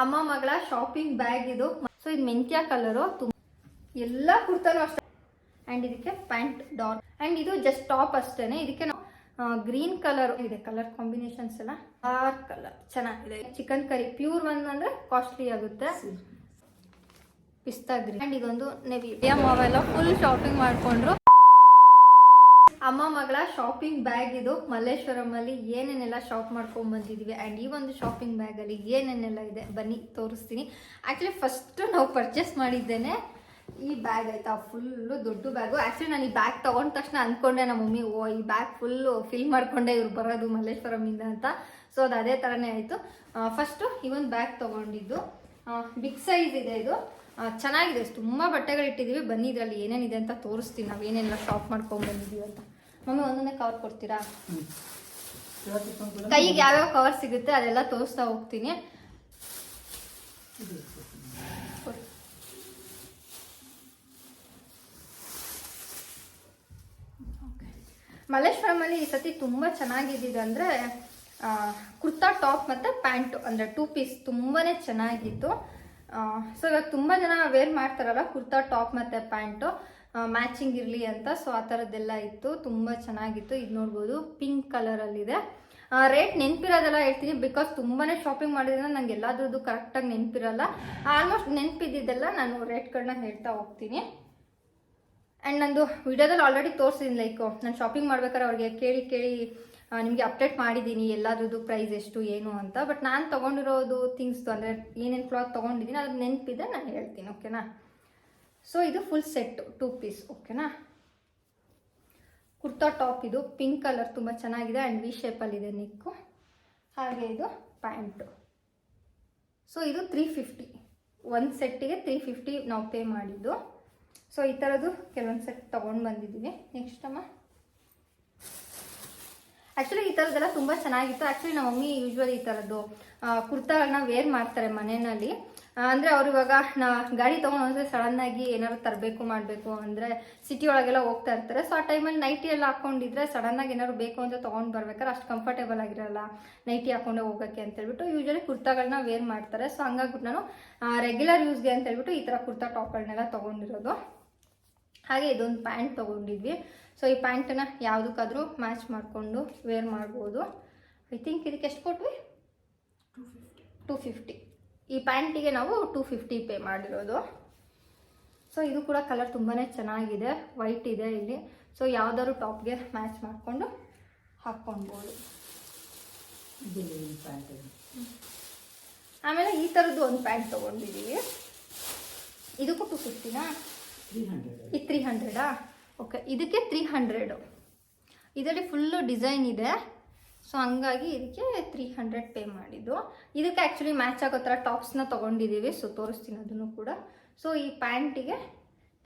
ಅಮ್ಮ ಮಗಳ shopping bag ಇದು. ಸೊ ಇದು ಮೆಂತ್ಯ ಕಲರು, ಎಲ್ಲ ಕುರ್ತಾನು ಅಷ್ಟೇ. ಅಂಡ್ ಇದಕ್ಕೆ ಪ್ಯಾಂಟ್ ಡಾರ್ಕ್, ಅಂಡ್ ಇದು ಜಸ್ಟ್ ಟಾಪ್ ಅಷ್ಟೇನೆ. ಇದಕ್ಕೆ ಗ್ರೀನ್ ಕಲರ್ ಇದೆ, ಕಲರ್ ಕಾಂಬಿನೇಷನ್ಸ್ ಎಲ್ಲ ಡಾರ್ಕ್ ಕಲರ್ ಚೆನ್ನಾಗಿದೆ. ಚಿಕನ್ ಕರಿ ಪ್ಯೂರ್ ಒನ್ ಅಂದ್ರೆ ಕಾಸ್ಟ್ಲಿ ಆಗುತ್ತೆ. ಪಿಸ್ತಾ ಗ್ರೀನ್, ಅಂಡ್ ಇದೊಂದು ನೆವಿ. ಅವೆಲ್ಲ ಫುಲ್ ಶಾಪಿಂಗ್ ಮಾಡ್ಕೊಂಡ್ರು. ಅಮ್ಮ ಮಗಳ ಶಾಪಿಂಗ್ ಬ್ಯಾಗ್ ಇದು. ಮಲ್ಲೇಶ್ವರಂ ಅಲ್ಲಿ ಏನೇನೆಲ್ಲ ಶಾಪ್ ಮಾಡ್ಕೊಂಡ್ ಬಂದಿದೀವಿ. ಅಂಡ್ ಈ ಒಂದು ಶಾಪಿಂಗ್ ಬ್ಯಾಗ್ ಅಲ್ಲಿ ಏನೇನೆಲ್ಲ ಇದೆ ಬನ್ನಿ ತೋರಿಸ್ತೀನಿ. ಆಕ್ಚುಲಿ ಫಸ್ಟ್ ನಾವು ಪರ್ಚೇಸ್ ಮಾಡಿದ್ದೇನೆ ಈ ಬ್ಯಾಗ್ ಆಯ್ತಾ, ಫುಲ್ಲು ದೊಡ್ಡ ಬ್ಯಾಗು. ಆಕ್ಚುಲಿ ನಾನು ಈ ಬ್ಯಾಗ್ ತಗೊಂಡ ತಕ್ಷಣ ಅಂದ್ಕೊಂಡೆ ನಮ್ಮ ಮಮ್ಮಿ ಈ ಬ್ಯಾಗ್ ಫುಲ್ಲು ಫಿಲ್ ಮಾಡ್ಕೊಂಡೆ ಇವ್ರು ಬರೋದು ಮಲ್ಲೇಶ್ವರಂ ಇಂದ ಅಂತ. ಸೊ ಅದು ಅದೇ ಥರನೇ ಆಯಿತು. ಫಸ್ಟು ಈ ಒಂದು ಬ್ಯಾಗ್ ತೊಗೊಂಡಿದ್ದು ಬಿಗ್ ಸೈಜ್ ಇದೆ ಇದು. ಚೆನ್ನಾಗಿದೆ, ತುಂಬ ಬಟ್ಟೆಗಳಿಟ್ಟಿದ್ದೀವಿ. ಬನ್ನಿ ಇದರಲ್ಲಿ ಏನೇನಿದೆ ಅಂತ ತೋರಿಸ್ತೀನಿ, ನಾವು ಏನೆಲ್ಲ ಶಾಪ್ ಮಾಡ್ಕೊಂಡು ಬಂದಿದ್ದೀವಿ ಅಂತ. ಮಮ್ಮಿ ಒಂದೊಂದೇ ಕವರ್ ಕೊಡ್ತೀರಾ? ಕೈಗೆ ಯಾವ್ಯಾವ ಕವರ್ ಸಿಗುತ್ತೆ ಅದೆಲ್ಲ ತೋರಿಸ್ತಾ ಹೋಗ್ತೀನಿ. ಮಲ್ಲೇಶ್ವರಮಲ್ಲಿ ಈ ಸತಿ ತುಂಬ ಚೆನ್ನಾಗಿದ್ದಿದ್ದು ಅಂದರೆ ಕುರ್ತಾ ಟಾಪ್ ಮತ್ತು ಪ್ಯಾಂಟು ಅಂದರೆ 2 ಪೀಸ್ ತುಂಬಾ ಚೆನ್ನಾಗಿತ್ತು. ಸೊ ಇವಾಗ ತುಂಬ ಜನ ವೇರ್ ಮಾಡ್ತಾರಲ್ಲ ಕುರ್ತಾ ಟಾಪ್ ಮತ್ತು ಪ್ಯಾಂಟು ಮ್ಯಾಚಿಂಗ್ ಇರಲಿ ಅಂತ. ಸೊ ಆ ಥರದ್ದೆಲ್ಲ ಇತ್ತು, ತುಂಬ ಚೆನ್ನಾಗಿತ್ತು. ಇದು ನೋಡ್ಬೋದು ಪಿಂಕ್ ಕಲರಲ್ಲಿದೆ. ರೇಟ್ ನೆನಪಿರೋದೆಲ್ಲ ಹೇಳ್ತೀನಿ, ಬಿಕಾಸ್ ತುಂಬಾ ಶಾಪಿಂಗ್ ಮಾಡಿದ್ರೆ ನಂಗೆ ಎಲ್ಲಾದ್ರದ್ದು ಕರೆಕ್ಟಾಗಿ ನೆನಪಿರಲ್ಲ. ಆಲ್ಮೋಸ್ಟ್ ನೆನಪಿದ್ದೆಲ್ಲ ನಾನು ರೇಟ್ಗಳನ್ನ ಹೇಳ್ತಾ ಹೋಗ್ತೀನಿ. ಆ್ಯಂಡ್ ನಂದು ವಿಡಿಯೋದಲ್ಲಿ ಆಲ್ರೆಡಿ ತೋರಿಸಿದ್ದೀನಿ, ಲೈಕ್ ನಾನು ಶಾಪಿಂಗ್ ಮಾಡ್ಬೇಕಾದ್ರೆ ಅವ್ರಿಗೆ ಕೇಳಿ ನಿಮಗೆ ಅಪ್ಡೇಟ್ ಮಾಡಿದ್ದೀನಿ ಎಲ್ಲಾದ್ರದ್ದು ಪ್ರೈಸ್ ಎಷ್ಟು ಏನು ಅಂತ. ಬಟ್ ನಾನು ತೊಗೊಂಡಿರೋದು ಥಿಂಗ್ಸ್ದು ಅಂದರೆ ಏನೇನು ಕ್ಲಾತ್ ತೊಗೊಂಡಿದ್ದೀನಿ ಅದ್ರ ನೆನಪಿದೆ, ನಾನು ಹೇಳ್ತೀನಿ. ಓಕೆನಾ? ಸೊ ಇದು ಫುಲ್ ಸೆಟ್ 2 ಪೀಸ್. ಓಕೆನಾ? ಕುರ್ತಾ ಟಾಪ್ ಇದು ಪಿಂಕ್ ಕಲರ್ ತುಂಬ ಚೆನ್ನಾಗಿದೆ. ಆ್ಯಂಡ್ ವಿ ಶೇಪಲ್ಲಿದೆ ನೆಕ್ಕು. ಹಾಗೆ ಇದು ಪ್ಯಾಂಟು. ಸೊ ಇದು 350, ಒಂದು ಸೆಟ್ಟಿಗೆ 350 ನಾವು ಪೇ ಮಾಡಿದ್ದು. ಸೊ ಈ ಥರದ್ದು ಕೆಲವೊಂದು ಸೆಟ್ ತೊಗೊಂಡು ಬಂದಿದ್ದೀವಿ. ನೆಕ್ಸ್ಟ್ ಅಮ್ಮ, ಆ್ಯಕ್ಚುಲಿ ಈ ಥರದ್ದೆಲ್ಲ ತುಂಬ ಚೆನ್ನಾಗಿತ್ತು. ಆ್ಯಕ್ಚುಲಿ ನಮ್ಮ ಮಮ್ಮಿ ಯೂಶ್ವಲಿ ಈ ಥರದ್ದು ಕುರ್ತಾಗಳನ್ನ ವೇರ್ ಮಾಡ್ತಾರೆ ಮನೆಯಲ್ಲಿ. ಅಂದರೆ ಅವ್ರು ಇವಾಗ ಗಾಡಿ ತೊಗೊಂಡು ಒಂದ್ಸರಿ ಸಡನ್ನಾಗಿ ಏನಾದ್ರು ತರಬೇಕು ಮಾಡಬೇಕು ಅಂದರೆ ಸಿಟಿ ಒಳಗೆಲ್ಲ ಹೋಗ್ತಾ ಇರ್ತಾರೆ. ಸೊ ಆ ಟೈಮಲ್ಲಿ ನೈಟಿ ಎಲ್ಲ ಹಾಕ್ಕೊಂಡಿದ್ರೆ ಸಡನ್ನಾಗಿ ಏನಾದ್ರು ಬೇಕು ಅಂತ ತೊಗೊಂಡು ಬರ್ಬೇಕಾದ್ರೆ ಅಷ್ಟು ಕಂಫರ್ಟೇಬಲ್ ಆಗಿರಲ್ಲ ನೈಟಿ ಹಾಕ್ಕೊಂಡೆ ಹೋಗೋಕ್ಕೆ ಅಂತೇಳ್ಬಿಟ್ಟು ಯೂಶ್ವಲಿ ಕುರ್ತಾಗಳನ್ನ ವೇರ್ ಮಾಡ್ತಾರೆ. ಸೊ ಹಂಗಾಗ್ಬಿಟ್ಟು ನಾನು ರೆಗ್ಯುಲರ್ ಯೂಸ್ಗೆ ಅಂತೇಳ್ಬಿಟ್ಟು ಈ ಥರ ಕುರ್ತಾ ಟಾಪ್ಗಳನ್ನೆಲ್ಲ ತೊಗೊಂಡಿರೋದು. ಹಾಗೆ ಇದೊಂದು ಪ್ಯಾಂಟ್ ತೊಗೊಂಡಿದ್ವಿ. ಸೊ ಈ ಪ್ಯಾಂಟನ್ನ ಯಾವುದಕ್ಕಾದ್ರೂ ಮ್ಯಾಚ್ ಮಾಡಿಕೊಂಡು ವೇರ್ ಮಾಡ್ಬೋದು. ಐ ಥಿಂಕ್ ಇದಕ್ಕೆ ಎಷ್ಟು ಕೊಟ್ವಿ? 250. ಈ ಪ್ಯಾಂಟಿಗೆ ನಾವು 250 ಪೇ ಮಾಡಿರೋದು. ಸೊ ಇದು ಕೂಡ ಕಲರ್ ತುಂಬಾ ಚೆನ್ನಾಗಿದೆ, ವೈಟ್ ಇದೆ ಇಲ್ಲಿ. ಸೊ ಯಾವುದಾದ್ರು ಟಾಪ್ಗೆ ಮ್ಯಾಚ್ ಮಾಡಿಕೊಂಡು ಹಾಕ್ಕೊಳ್ಬೋದು. ಆಮೇಲೆ ಈ ಥರದ್ದು ಒಂದು ಪ್ಯಾಂಟ್ ತೊಗೊಂಡಿದ್ದೀವಿ. ಇದಕ್ಕೂ 250ನಾ? ಇದು 300. ಓಕೆ, ಇದಕ್ಕೆ 300. ಇದರಲ್ಲಿ ಫುಲ್ಲು ಡಿಸೈನ್ ಇದೆ. ಸೊ ಹಂಗಾಗಿ ಇದಕ್ಕೆ 300 ಪೇ ಮಾಡಿದ್ದು. ಇದಕ್ಕೆ ಆ್ಯಕ್ಚುಲಿ ಮ್ಯಾಚ್ ಆಗೋ ಥರ ಟಾಪ್ಸ್ನ ತೊಗೊಂಡಿದ್ದೀವಿ. ಸೊ ತೋರಿಸ್ತೀನಿ ಅದನ್ನು ಕೂಡ. ಸೊ ಈ ಪ್ಯಾಂಟಿಗೆ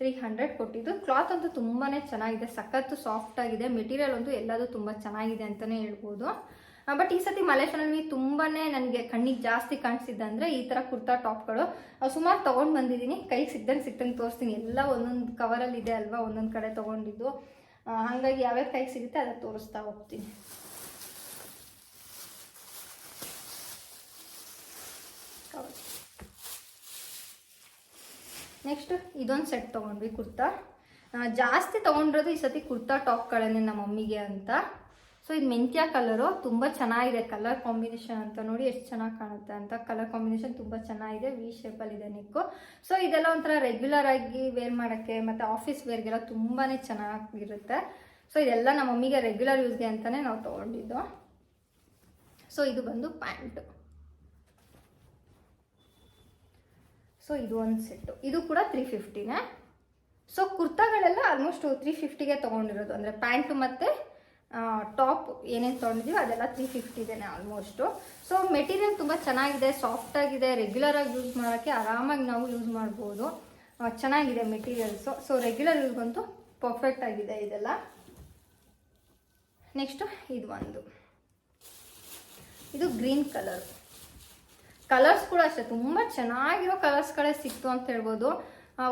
300 ಕೊಟ್ಟಿದ್ದು. ಕ್ಲಾತ್ ಅಂತೂ ತುಂಬಾ ಚೆನ್ನಾಗಿದೆ, ಸಖತ್ತು ಸಾಫ್ಟ್ ಆಗಿದೆ. ಮೆಟೀರಿಯಲ್ ಅಂತೂ ಎಲ್ಲದೂ ತುಂಬ ಚೆನ್ನಾಗಿದೆ ಅಂತಲೇ ಹೇಳ್ಬೋದು. ಬಟ್ ಈ ಸತಿ ಮಲ್ಲೇಶ್ವರಮಲ್ಲಿ ತುಂಬಾ ನನಗೆ ಕಣ್ಣಿಗೆ ಜಾಸ್ತಿ ಕಾಣಿಸಿದ್ದಂದರೆ ಈ ಥರ ಕುರ್ತಾ ಟಾಪ್ಗಳು ಸುಮಾರು ತೊಗೊಂಡು ಬಂದಿದ್ದೀನಿ. ಕೈಗೆ ಸಿಕ್ದಂಗೆ ತೋರಿಸ್ತೀನಿ. ಎಲ್ಲ ಒಂದೊಂದು ಕವರಲ್ಲಿ ಇದೆ ಅಲ್ವಾ, ಒಂದೊಂದು ಕಡೆ ತೊಗೊಂಡಿದ್ದು. ಹಾಗಾಗಿ ಯಾವ್ಯಾವ ಕೈಗೆ ಸಿಗುತ್ತೆ ಅದನ್ನು ತೋರಿಸ್ತಾ ಹೋಗ್ತೀನಿ. ನೆಕ್ಸ್ಟ್ ಇದೊಂದು ಸೆಟ್ ತೊಗೊಂಡ್ವಿ ಕುರ್ತಾ. ಜಾಸ್ತಿ ತೊಗೊಂಡಿರೋದು ಈ ಸತಿ ಕುರ್ತಾ ಟಾಪ್ಗಳನ್ನೇ ನಮ್ಮ ಮಮ್ಮಿಗೆ ಅಂತ. ಸೊ ಇದು ಮೆಂತ್ಯ ಕಲರು, ತುಂಬ ಚೆನ್ನಾಗಿದೆ ಕಲರ್ ಕಾಂಬಿನೇಷನ್ ಅಂತ. ನೋಡಿ ಎಷ್ಟು ಚೆನ್ನಾಗಿ ಕಾಣುತ್ತೆ ಅಂತ. ಕಲರ್ ಕಾಂಬಿನೇಷನ್ ತುಂಬ ಚೆನ್ನಾಗಿದೆ, ವಿ ಶೇಪಲ್ಲಿದೆ ನೆಕ್ಕು. ಸೊ ಇದೆಲ್ಲ ಒಂಥರ ರೆಗ್ಯುಲರ್ ಆಗಿ ವೇರ್ ಮಾಡೋಕ್ಕೆ ಮತ್ತು ಆಫೀಸ್ ವೇರ್ಗೆಲ್ಲ ತುಂಬಾ ಚೆನ್ನಾಗಿರುತ್ತೆ. ಸೊ ಇದೆಲ್ಲ ನಮ್ಮ ಮಮ್ಮಿಗೆ ರೆಗ್ಯುಲರ್ ಯೂಸ್ಗೆ ಅಂತಲೇ ನಾವು ತೊಗೊಂಡಿದ್ದು. ಸೊ ಇದು ಬಂದು ಪ್ಯಾಂಟು. ಸೊ ಇದು ಒಂದು ಸೆಟ್ಟು, ಇದು ಕೂಡ 350ನೇ. So ಕುರ್ತಾಗಳೆಲ್ಲ almost 350ಗೆ ತೊಗೊಂಡಿರೋದು. ಅಂದರೆ ಪ್ಯಾಂಟು ಮತ್ತು ಟಾಪ್ ಏನೇನು ತೊಗೊಂಡಿದ್ದೀವಿ ಅದೆಲ್ಲ 350ದೇನೆ ಆಲ್ಮೋಸ್ಟು. ಸೊ ಮೆಟೀರಿಯಲ್ ತುಂಬ ಚೆನ್ನಾಗಿದೆ, ಸಾಫ್ಟಾಗಿದೆ, ರೆಗ್ಯುಲರಾಗಿ ಯೂಸ್ ಮಾಡೋಕ್ಕೆ ಆರಾಮಾಗಿ ನಾವು ಯೂಸ್ ಮಾಡ್ಬೋದು. ಚೆನ್ನಾಗಿದೆ ಮೆಟೀರಿಯಲ್ಸು. ಸೊ ರೆಗ್ಯುಲರ್ ಯೂಸ್ಗಂತೂ ಪರ್ಫೆಕ್ಟ್ ಆಗಿದೆ ಇದೆಲ್ಲ. ನೆಕ್ಸ್ಟು ಇದು ಒಂದು, ಇದು ಗ್ರೀನ್ ಕಲರ್. ಕಲರ್ಸ್ ಕೂಡ ಅಷ್ಟೇ ತುಂಬ ಚೆನ್ನಾಗಿರೋ ಕಲರ್ಸ್ಗಳೇ ಸಿಕ್ತು ಅಂತ ಹೇಳ್ಬೋದು.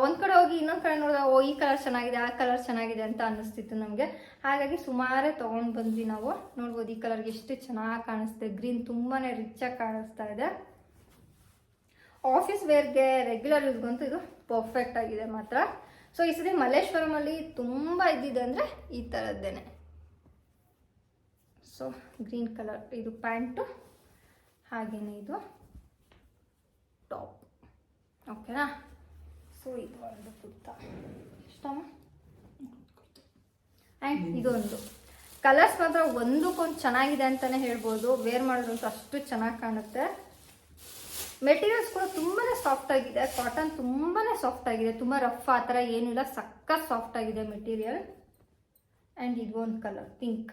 ಒಂದು ಕಡೆ ಹೋಗಿ ಇನ್ನೊಂದು ಕಡೆ ನೋಡಿದಾಗ ಈ ಕಲರ್ ಚೆನ್ನಾಗಿದೆ, ಆ ಕಲರ್ ಚೆನ್ನಾಗಿದೆ ಅಂತ ಅನ್ನಿಸ್ತಿತ್ತು ನಮಗೆ. ಹಾಗಾಗಿ ಸುಮಾರೇ ತೊಗೊಂಡು ಬಂದ್ವಿ ನಾವು. ನೋಡ್ಬೋದು ಈ ಕಲರ್ಗೆ ಎಷ್ಟು ಚೆನ್ನಾಗಿ ಕಾಣಿಸ್ತಿದೆ. ಗ್ರೀನ್ ತುಂಬಾ ರಿಚಾಗಿ ಕಾಣಿಸ್ತಾ ಇದೆ. ಆಫೀಸ್ ವೇರ್ಗೆ ರೆಗ್ಯುಲರ್ ಯೂಸ್ಗಂತೂ ಇದು ಪರ್ಫೆಕ್ಟ್ ಆಗಿದೆ ಮಾತ್ರ. ಸೊ ಈ ಸರಿ ಮಲ್ಲೇಶ್ವರಮಲ್ಲಿ ತುಂಬ ಇದ್ದಿದೆ ಅಂದರೆ ಈ ಥರದ್ದೇನೆ. ಸೊ ಗ್ರೀನ್ ಕಲರ್ ಇದು ಪ್ಯಾಂಟು, ಹಾಗೆಯೇ ಇದು ಟಾಪ್. ಓಕೆನಾ? ಸೊ ಇದು ಒಂದು ಕುರ್ತಾ ಇಷ್ಟ. ಆ್ಯಂಡ್ ಇದೊಂದು ಕಲರ್ಸ್ ಮಾತ್ರ ಒಂದಕ್ಕೊಂದು ಚೆನ್ನಾಗಿದೆ ಅಂತಲೇ ಹೇಳ್ಬೋದು. ವೇರ್ ಮಾಡೋದಂತೂ ಅಷ್ಟು ಚೆನ್ನಾಗಿ ಕಾಣುತ್ತೆ. ಮೆಟೀರಿಯಲ್ಸ್ ಕೂಡ ತುಂಬಾ ಸಾಫ್ಟ್ ಆಗಿದೆ. ಕಾಟನ್ ತುಂಬಾ ಸಾಫ್ಟ್ ಆಗಿದೆ, ತುಂಬ ರಫ್ ಆ ಥರ ಏನಿಲ್ಲ, ಸಕ್ಕ ಸಾಫ್ಟ್ ಆಗಿದೆ ಮೆಟೀರಿಯಲ್. ಆ್ಯಂಡ್ ಇದು ಒಂದು ಕಲರ್ ಪಿಂಕ್.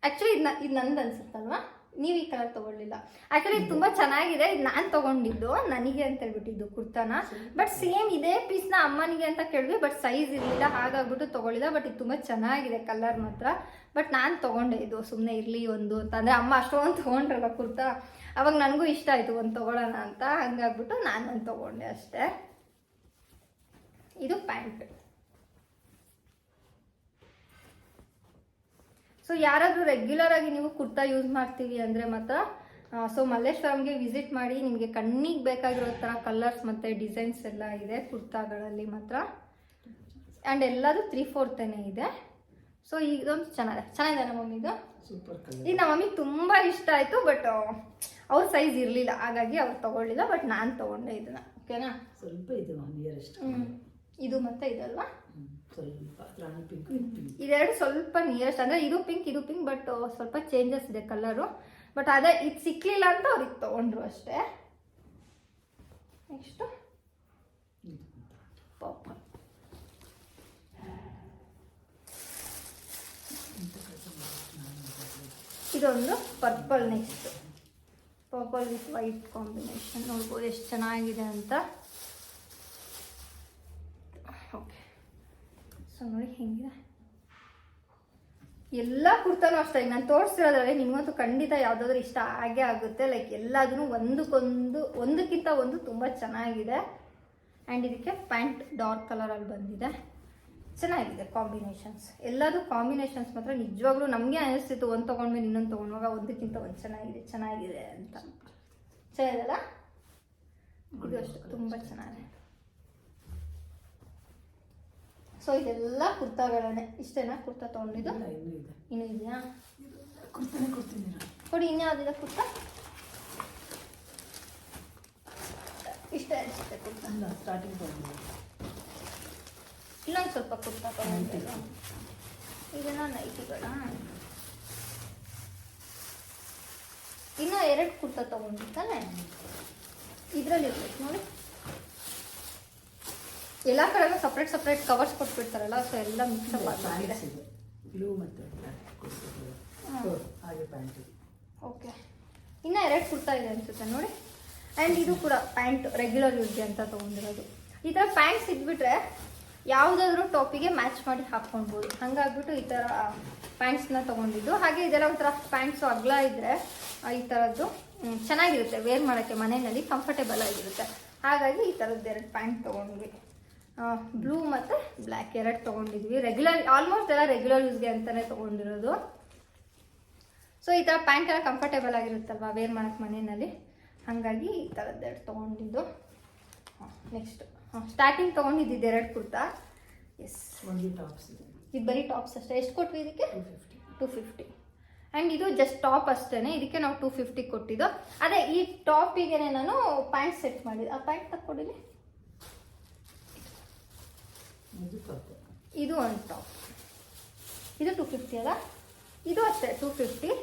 ಆ್ಯಕ್ಚುಲಿ ಇದು ನಂದು ಅನ್ಸುತ್ತಲ್ವಾ, ನೀವು ಈ ಕಲರ್ ತೊಗೊಳ್ಳಿಲ್ಲ. ಆ್ಯಕ್ಚುಲಿ ಇದು ತುಂಬ ಚೆನ್ನಾಗಿದೆ. ಇದು ನಾನು ತೊಗೊಂಡಿದ್ದು ನನಗೆ ಅಂತ ಹೇಳ್ಬಿಟ್ಟಿದ್ದು ಕುರ್ತಾನ. ಬಟ್ ಸೇಮ್ ಇದೇ ಪೀಸ್ನ ಅಮ್ಮನಿಗೆ ಅಂತ ಕೇಳಿದ್ವಿ, ಬಟ್ ಸೈಜ್ ಇರಲಿಲ್ಲ, ಹಾಗಾಗ್ಬಿಟ್ಟು ತೊಗೊಳ್ಳಿಲ್ಲ. ಬಟ್ ಇದು ತುಂಬ ಚೆನ್ನಾಗಿದೆ ಕಲರ್ ಮಾತ್ರ. ಬಟ್ ನಾನು ತೊಗೊಂಡೆ ಇದು ಸುಮ್ಮನೆ ಇರಲಿ ಒಂದು ಅಂತ. ಅಂದರೆ ಅಮ್ಮ ಅಷ್ಟೊಂದು ತೊಗೊಂಡ್ರಲ್ಲ ಕುರ್ತಾ, ಅವಾಗ ನನಗೂ ಇಷ್ಟ ಆಯಿತು ಒಂದು ತೊಗೊಳ್ಳೋಣ ಅಂತ, ಹಂಗಾಗ್ಬಿಟ್ಟು ನಾನು ಒಂದು ತೊಗೊಂಡೆ ಅಷ್ಟೇ. ಇದು ಪ್ಯಾಂಟ್. ಸೊ ಯಾರಾದರೂ ರೆಗ್ಯುಲರ್ ಆಗಿ ನೀವು ಕುರ್ತಾ ಯೂಸ್ ಮಾಡ್ತೀವಿ ಅಂದರೆ ಮಾತ್ರ ಸೊ ಮಲ್ಲೇಶ್ವರಂಗೆ ವಿಸಿಟ್ ಮಾಡಿ. ನಿಮಗೆ ಕಣ್ಣಿಗೆ ಬೇಕಾಗಿರೋ ಥರ ಕಲರ್ಸ್ ಮತ್ತು ಡಿಸೈನ್ಸ್ ಎಲ್ಲ ಇದೆ ಕುರ್ತಾಗಳಲ್ಲಿ ಮಾತ್ರ. ಆ್ಯಂಡ್ ಎಲ್ಲದು 3/4 ಇದೆ. ಸೊ ಇದೊಂದು ಚೆನ್ನಾಗಿದೆ ನಮ್ಮ ಮಮ್ಮಿದು. ಇದು ನಮ್ಮ ಮಮ್ಮಿಗೆ ತುಂಬ ಇಷ್ಟ ಆಯಿತು. ಬಟ್ ಅವ್ರ ಸೈಜ್ ಇರಲಿಲ್ಲ, ಹಾಗಾಗಿ ಅವ್ರು ತೊಗೊಳ್ಳಿಲ್ಲ. ಬಟ್ ನಾನು ತೊಗೊಂಡೆ ಇದನ್ನು. ಓಕೆನಾ? ಸ್ವಲ್ಪ ಇದು ಇದು ಮತ್ತೆ ಇದಲ್ವಾ, ಇದೆರಡು ಸ್ವಲ್ಪ ನಿಯರೆಸ್ಟ್. ಅಂದರೆ ಇದು ಪಿಂಕ್, ಬಟ್ ಸ್ವಲ್ಪ ಚೇಂಜಸ್ ಇದೆ ಕಲರು. ಬಟ್ ಅದೇ ಇದು ಸಿಕ್ಲಿಲ್ಲ ಅಂತ ಅವ್ರಿಗೆ ತೊಗೊಂಡ್ರು ಅಷ್ಟೇ. Next purple. ಇದೊಂದು purple. Next purple with white combination. ನೋಡ್ಬೋದು ಎಷ್ಟು ಚೆನ್ನಾಗಿದೆ ಅಂತ. ಓಕೆ, ಸೊ ನೋಡಿ ಹೆಂಗಿದೆ. ಎಲ್ಲ ಕುರ್ತಾನು ಅಷ್ಟೇ ನಾನು ತೋರಿಸ್ತಿರೋದ್ರಲ್ಲಿ ನಿಮಗಂತೂ ಖಂಡಿತ ಯಾವುದಾದ್ರೂ ಇಷ್ಟ ಆಗೇ ಆಗುತ್ತೆ. ಲೈಕ್ ಎಲ್ಲದೂ ಒಂದಕ್ಕಿಂತ ಒಂದು ತುಂಬ ಚೆನ್ನಾಗಿದೆ. ಆ್ಯಂಡ್ ಇದಕ್ಕೆ ಪ್ಯಾಂಟ್ ಡಾರ್ಕ್ ಕಲರಲ್ಲಿ ಬಂದಿದೆ. ಚೆನ್ನಾಗಿದೆ ಕಾಂಬಿನೇಷನ್ಸ್. ಎಲ್ಲದೂ ಕಾಂಬಿನೇಷನ್ಸ್ ಮಾತ್ರ ನಿಜವಾಗ್ಲೂ ನಮಗೆ ಅನಿಸ್ತಿತ್ತು ಒಂದು ತೊಗೊಂಡ್ಮೇಲೆ ಇನ್ನೊಂದು ತೊಗೊಂಡಾಗ ಒಂದಕ್ಕಿಂತ ಒಂದು ಚೆನ್ನಾಗಿದೆ ಅಂತ. ಚೆನ್ನಾಗಿದೆಲ್ಲ ಇದು ಅಷ್ಟು ತುಂಬ ಚೆನ್ನಾಗಿದೆ. ಸೊ ಇದೆಲ್ಲ ಕುರ್ತಾಗಳೇ. ಇಷ್ಟೇನಾ ಕುರ್ತಾ ತೊಗೊಂಡಿದ್ದು? ಇನ್ನೂ ಇದೆಯಾ? ಕೊಡಿ, ಇನ್ಯಾವುದಿದೆ ಕುರ್ತಾ? ಇಷ್ಟೇ ಅನಿಸುತ್ತೆ ಕುರ್ತಾ. ಸ್ಟಾರ್ಟಿಂಗ್ ಇಲ್ಲೊಂದು ಸ್ವಲ್ಪ ಕುರ್ತಾ ತೊಗೊಂಡಿಲ್ಲ. ಇದನ್ನ ನೈಟಿಗಳ ಇನ್ನೂ 2 ಕುರ್ತಾ ತೊಗೊಂಡಿದ್ದಾನೆ. ಇದರಲ್ಲಿ ಇರ್ಬೇಕು ನೋಡಿ. ಎಲ್ಲ ಕಡೆನೂ ಸಪ್ರೇಟ್ ಕವರ್ಸ್ ಕೊಟ್ಬಿಡ್ತಾರಲ್ಲ, ಸೊ ಎಲ್ಲ ಮಿಕ್ಸಪ್ ಆಗಿದೆ. ಓಕೆ, ಇನ್ನು 2 ಕುರ್ತಾ ಇದೆ ಅನಿಸುತ್ತೆ ನೋಡಿ. ಆ್ಯಂಡ್ ಇದು ಕೂಡ ಪ್ಯಾಂಟ್ ರೆಗ್ಯುಲರ್ ಯೂಸ್ಗೆ ಅಂತ ತೊಗೊಂಡಿರೋದು. ಈ ಥರ ಪ್ಯಾಂಟ್ ಸಿಗ್ಬಿಟ್ರೆ ಯಾವುದಾದ್ರೂ ಟಾಪಿಗೆ ಮ್ಯಾಚ್ ಮಾಡಿ ಹಾಕ್ಕೊಳ್ಬೋದು. ಹಾಗಾಗ್ಬಿಟ್ಟು ಈ ಥರ ಪ್ಯಾಂಟ್ಸ್ನ ತೊಗೊಂಡಿದ್ದು. ಹಾಗೆ ಇದೆಲ್ಲ ಒಂಥರ ಪ್ಯಾಂಟ್ಸು ಅಗಲ ಇದ್ದರೆ ಈ ಥರದ್ದು ಚೆನ್ನಾಗಿರುತ್ತೆ ವೇರ್ ಮಾಡೋಕ್ಕೆ, ಮನೆಯಲ್ಲಿ ಕಂಫರ್ಟೇಬಲ್ ಆಗಿರುತ್ತೆ. ಹಾಗಾಗಿ ಈ ಥರದ್ದು 2 ಪ್ಯಾಂಟ್ ತೊಗೊಂಡ್ವಿ. ಬ್ಲೂ ಮತ್ತು ಬ್ಲ್ಯಾಕ್ 2 ತೊಗೊಂಡಿದ್ವಿ. ಆಲ್ಮೋಸ್ಟ್ ಎಲ್ಲ ರೆಗ್ಯುಲರ್ ಯೂಸ್ಗೆ ಅಂತಲೇ ತೊಗೊಂಡಿರೋದು. ಸೊ ಈ ಥರ ಪ್ಯಾಂಟ್ ಎಲ್ಲ ಕಂಫರ್ಟೇಬಲ್ ಆಗಿರುತ್ತಲ್ವ ವೇರ್ ಮಾಡೋಕ್ಕೆ ಮನೆಯಲ್ಲಿ, ಹಾಗಾಗಿ ಈ ಥರದ್ದು 2 ತೊಗೊಂಡಿದ್ದು. ನೆಕ್ಸ್ಟ್ ಸ್ಟಾರ್ಟಿಂಗ್ ತೊಗೊಂಡಿದ್ದು 2 ಕುರ್ತಾ. ಎಸ್, ಇದು ಬರೀ ಟಾಪ್ಸ್ ಅಷ್ಟೇ. ಎಷ್ಟು ಕೊಟ್ವಿ ಇದಕ್ಕೆ? 250. ಆ್ಯಂಡ್ ಇದು ಜಸ್ಟ್ ಟಾಪ್ ಅಷ್ಟೇ. ಇದಕ್ಕೆ ನಾವು 250 ಕೊಟ್ಟಿದ್ದು. ಅದೇ ಈ ಟಾಪಿಗೆ ನಾನು ಪ್ಯಾಂಟ್ ಸೆಟ್ ಮಾಡಿದ್ದು. ಆ ಪ್ಯಾಂಟ್ ತಕ್ಕೊಡಿಲಿ. ಇದು ಒಂದು ಟಾಪ್. ಇದು 250 ಅಲ್ಲ? ಇದು ಅಷ್ಟೇ 250.